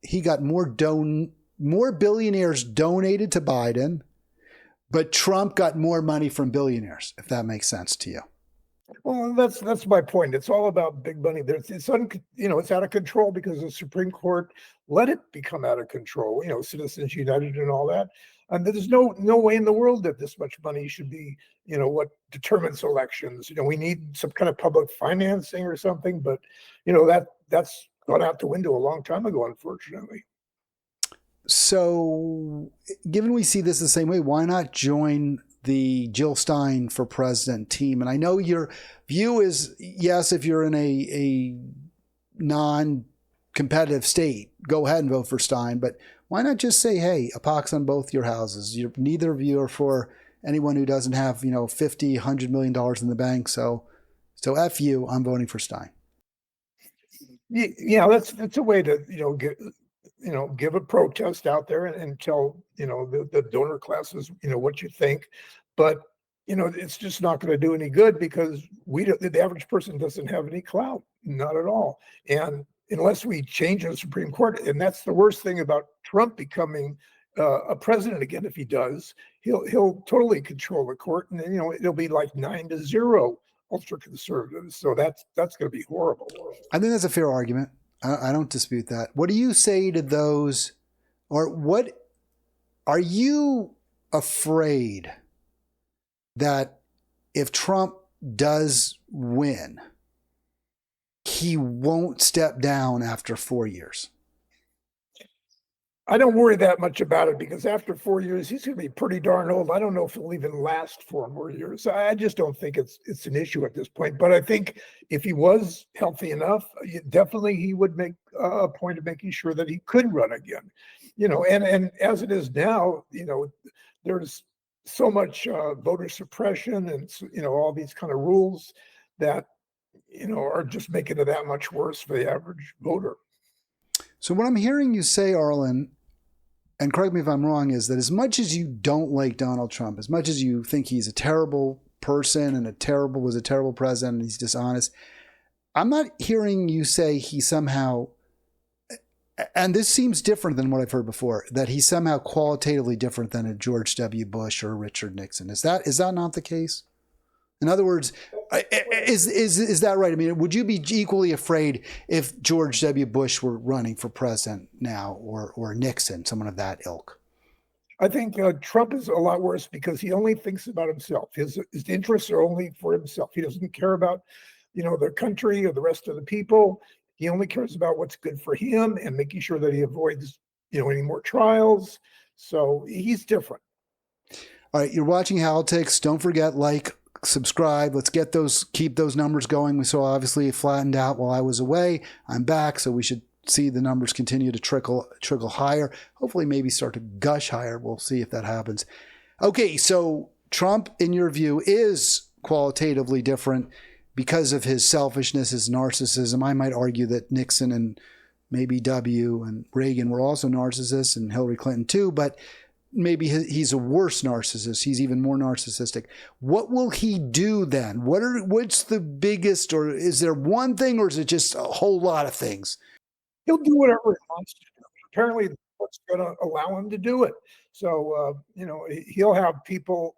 Speaker 1: he got more billionaires donated to Biden, but Trump got more money from billionaires, if that makes sense to you.
Speaker 2: Well, that's my point. It's all about big money. It's out of control because the Supreme Court let it become out of control. Citizens United and all that. And there's no way in the world that this much money should be, what determines elections. We need some kind of public financing or something, but that's gone out the window a long time ago, unfortunately.
Speaker 1: So, given we see this the same way, why not join the Jill Stein for president team? And I know your view is, yes, if you're in a non-competitive state, go ahead and vote for Stein. But why not just say, hey, a pox on both your houses? Neither of you are for anyone who doesn't have, $50, $100 million in the bank. So F you, I'm voting for Stein.
Speaker 2: Yeah, that's a way to, give a protest out there and tell, the donor classes, what you think. But, it's just not going to do any good because the average person doesn't have any clout, not at all. And unless we change the Supreme Court, and that's the worst thing about Trump becoming a president again, if he does, he'll totally control the court, and it'll be like 9-0 ultra conservatives. So that's going to be horrible.
Speaker 1: I think that's a fair argument. I don't dispute that. What do you say to those, or what are you afraid that if Trump does win, he won't step down after 4 years?
Speaker 2: I don't worry that much about it because after 4 years, he's going to be pretty darn old. I don't know if he'll even last 4 more years. I just don't think it's an issue at this point. But I think if he was healthy enough, definitely he would make a point of making sure that he could run again. And as it is now, there's so much voter suppression and, all these kind of rules that, are just making it that much worse for the average voter.
Speaker 1: So what I'm hearing you say, Arlen, and correct me if I'm wrong, is that as much as you don't like Donald Trump, as much as you think he's a terrible person and was a terrible president and he's dishonest, I'm not hearing you say he somehow, and this seems different than what I've heard before, that he's somehow qualitatively different than a George W. Bush or a Richard Nixon. Is that not the case? In other words, is that right? I mean, would you be equally afraid if George W. Bush were running for president now, or Nixon, someone of that ilk?
Speaker 2: I think Trump is a lot worse because he only thinks about himself. His interests are only for himself. He doesn't care about, the country or the rest of the people. He only cares about what's good for him and making sure that he avoids, any more trials. So he's different.
Speaker 1: All right, you're watching Halitics. Don't forget, subscribe. Let's keep those numbers going. We saw obviously it flattened out while I was away. I'm back, so we should see the numbers continue to trickle higher. Hopefully maybe start to gush higher. We'll see if that happens. Okay, so Trump, in your view, is qualitatively different. because of his selfishness, his narcissism. I might argue that Nixon and maybe W and Reagan were also narcissists, and Hillary Clinton too, but maybe he's a worse narcissist. He's even more narcissistic. What will he do then? What's the biggest, or is there one thing, or is it just a whole lot of things?
Speaker 2: He'll do whatever he wants to do. Apparently, what's going to allow him to do it. So, he'll have people,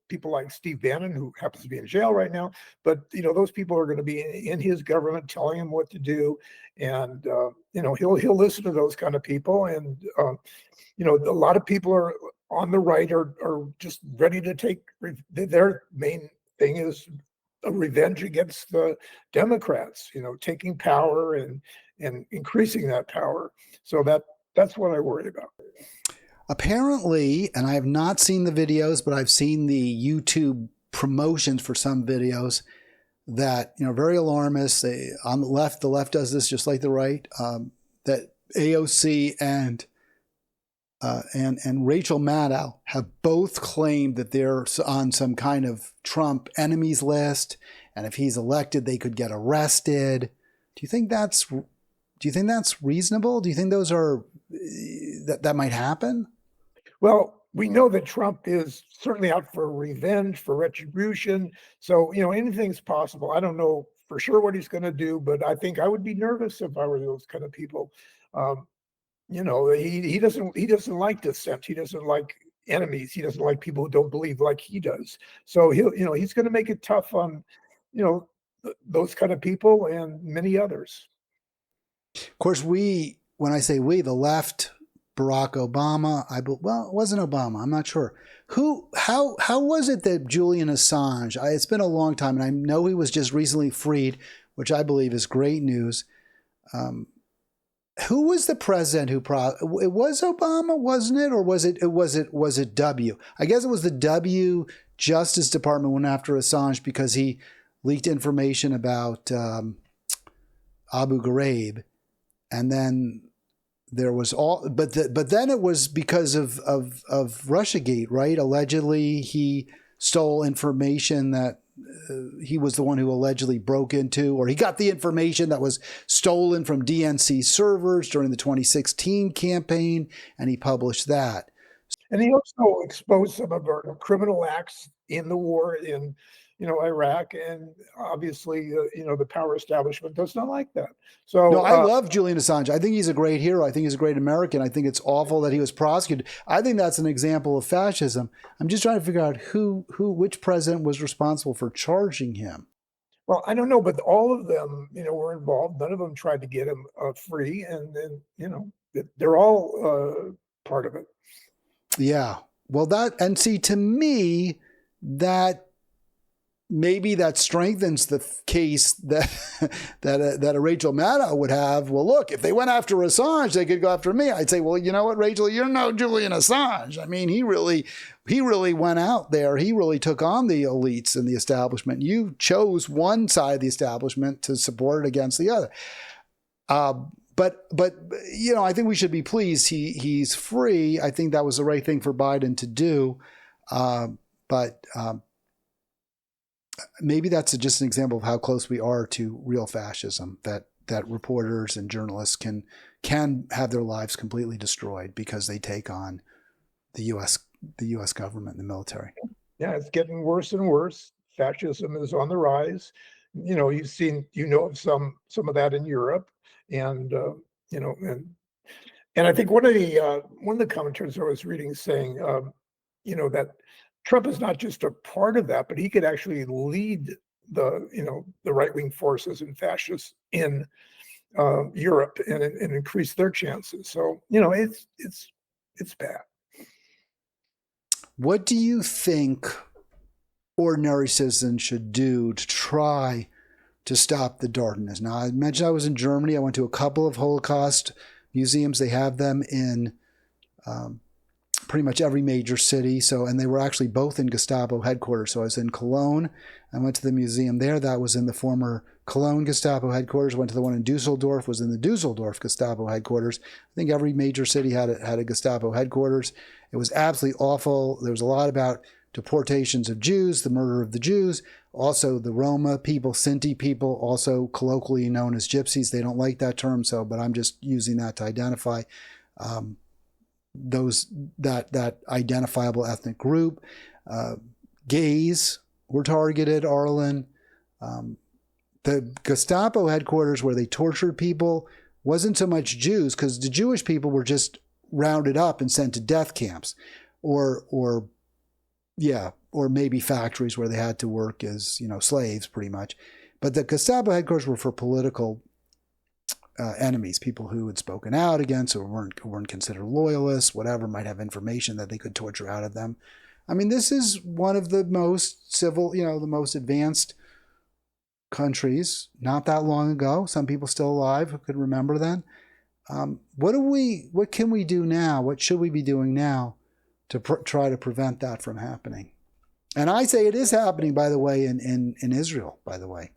Speaker 2: people like Steve Bannon, who happens to be in jail right now, but, those people are going to be in his government telling him what to do. And, he'll listen to those kind of people. And, a lot of people are on the right are just ready to take, their main thing is a revenge against the Democrats, taking power and increasing that power. So that's what I worry about.
Speaker 1: Apparently, and I have not seen the videos, but I've seen the YouTube promotions for some videos that, very alarmist. On the left does this just like the right, that AOC and Rachel Maddow have both claimed that they're on some kind of Trump enemies list, and if he's elected, they could get arrested. Do you think that's reasonable? Do you think those are that might happen?
Speaker 2: Well, we know that Trump is certainly out for revenge, for retribution. So, anything's possible. I don't know for sure what he's going to do, but I think I would be nervous if I were those kind of people. He doesn't like dissent. He doesn't like enemies. He doesn't like people who don't believe like he does. So he's going to make it tough on, those kind of people and many others.
Speaker 1: Of course, when I say we, the left, Barack Obama, it wasn't Obama. I'm not sure. How was it that Julian Assange, it's been a long time, and I know he was just recently freed, which I believe is great news. Who was the president it was Obama, wasn't it? Or was it W? I guess it was the W Justice Department went after Assange because he leaked information about Abu Ghraib. And then there was but then it was because of Russiagate, right? Allegedly, he stole information that he was the one who allegedly broke into, or he got the information that was stolen from DNC servers during the 2016 campaign, and he published that.
Speaker 2: And he also exposed some of our criminal acts in the war in Iraq, and obviously, the power establishment does not like that. So
Speaker 1: no, I love Julian Assange. I think he's a great hero. I think he's a great American. I think it's awful that he was prosecuted. I think that's an example of fascism. I'm just trying to figure out which president was responsible for charging him.
Speaker 2: Well, I don't know, but all of them, were involved. None of them tried to get him free, and then, they're all part of it.
Speaker 1: Yeah. Well, to me, that maybe that strengthens the case that a Rachel Maddow would have. Well, look, if they went after Assange, they could go after me. I'd say, well, you know what, Rachel, you're no Julian Assange. I mean, he really went out there. He really took on the elites and the establishment. You chose one side of the establishment to support it against the other. But I think we should be pleased he's free. I think that was the right thing for Biden to do. But maybe that's just an example of how close we are to real fascism, that reporters and journalists can have their lives completely destroyed because they take on the U.S. government and the military.
Speaker 2: Yeah, it's getting worse and worse. Fascism is on the rise. You've seen, of some of that in Europe, and and I think one of the commentators I was reading saying, that Trump is not just a part of that, but he could actually lead the right-wing forces and fascists in Europe and increase their chances. So it's bad.
Speaker 1: What do you think ordinary citizens should do to try to stop the darkness? Now, I mentioned I was in Germany. I went to a couple of Holocaust museums. They have them in pretty much every major city. And they were actually both in Gestapo headquarters. So I was in Cologne. I went to the museum there. That was in the former Cologne Gestapo headquarters. Went to the one in Dusseldorf, was in the Dusseldorf Gestapo headquarters. I think every major city had a Gestapo headquarters. It was absolutely awful. There was a lot about deportations of Jews, the murder of the Jews, also the Roma people, Sinti people, also colloquially known as gypsies. They don't like that term, but I'm just using that to identify that identifiable ethnic group. Gays were targeted, Arlen. The Gestapo headquarters where they tortured people wasn't so much Jews, because the Jewish people were just rounded up and sent to death camps, or maybe factories where they had to work as, slaves pretty much. But the Gestapo headquarters were for political enemies, people who had spoken out against or weren't considered loyalists, whatever, might have information that they could torture out of them. I mean, this is one of the most civil, the most advanced countries not that long ago. Some people still alive who could remember then. What can we do now? What should we be doing now to try to prevent that from happening? And I say it is happening, by the way, in Israel, by the way.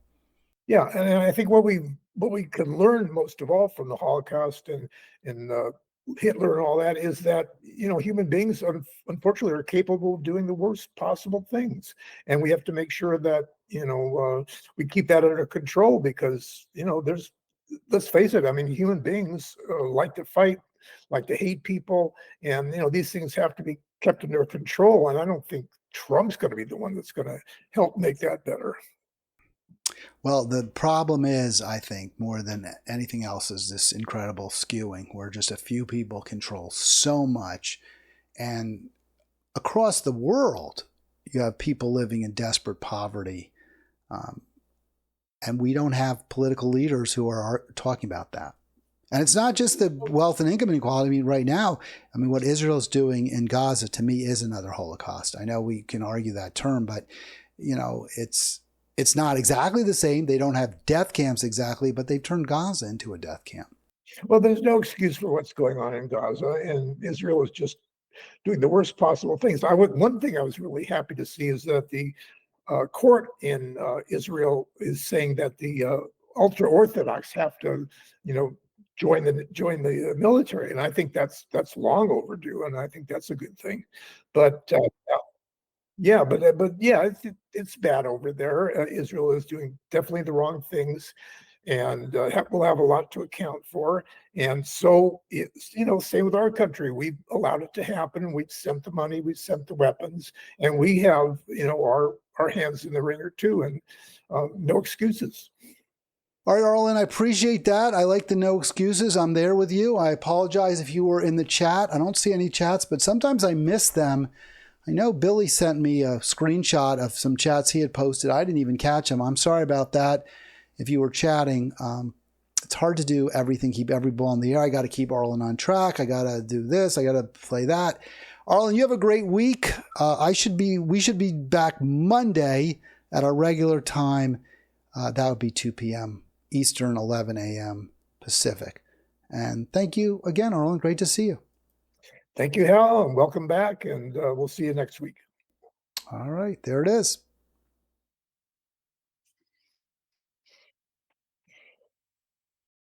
Speaker 2: Yeah, and I think what we can learn most of all from the Holocaust and Hitler and all that is that human beings unfortunately are capable of doing the worst possible things, and we have to make sure that we keep that under control, because let's face it, I mean, human beings like to fight, like to hate people, and these things have to be kept under control. And I don't think Trump's going to be the one that's going to help make that better.
Speaker 1: Well, the problem is, I think, more than anything else, is this incredible skewing where just a few people control so much. And across the world, you have people living in desperate poverty. And we don't have political leaders who are talking about that. And it's not just the wealth and income inequality. I mean, right now, what Israel's doing in Gaza, to me, is another Holocaust. I know we can argue that term, but, it's not exactly the same. They don't have death camps exactly, but they've turned Gaza into a death camp.
Speaker 2: Well, there's no excuse for what's going on in Gaza, and Israel is just doing the worst possible things. One thing I was really happy to see is that the court in Israel is saying that the ultra-Orthodox have to, join the military, and I think that's long overdue, and I think that's a good thing. But yeah, it's bad over there. Israel is doing definitely the wrong things, and we'll have a lot to account for. And so it's, same with our country. We've allowed it to happen. We've sent the money, we've sent the weapons, and we have, our hands in the ringer too, and no excuses.
Speaker 1: All right, Arlen, I appreciate that. I like the no excuses. I'm there with you. I apologize if you were in the chat. I don't see any chats, but sometimes I miss them. I know Billy sent me a screenshot of some chats he had posted. I didn't even catch them. I'm sorry about that. If you were chatting, it's hard to do everything, keep every ball in the air. I got to keep Arlen on track. I got to do this. I got to play that. Arlen, you have a great week. We should be back Monday at our regular time. That would be 2 p.m. Eastern, 11 a.m. Pacific. And thank you again, Arlen. Great to see you.
Speaker 2: Thank you, Hal, and welcome back, and we'll see you next week.
Speaker 1: All right, there it is.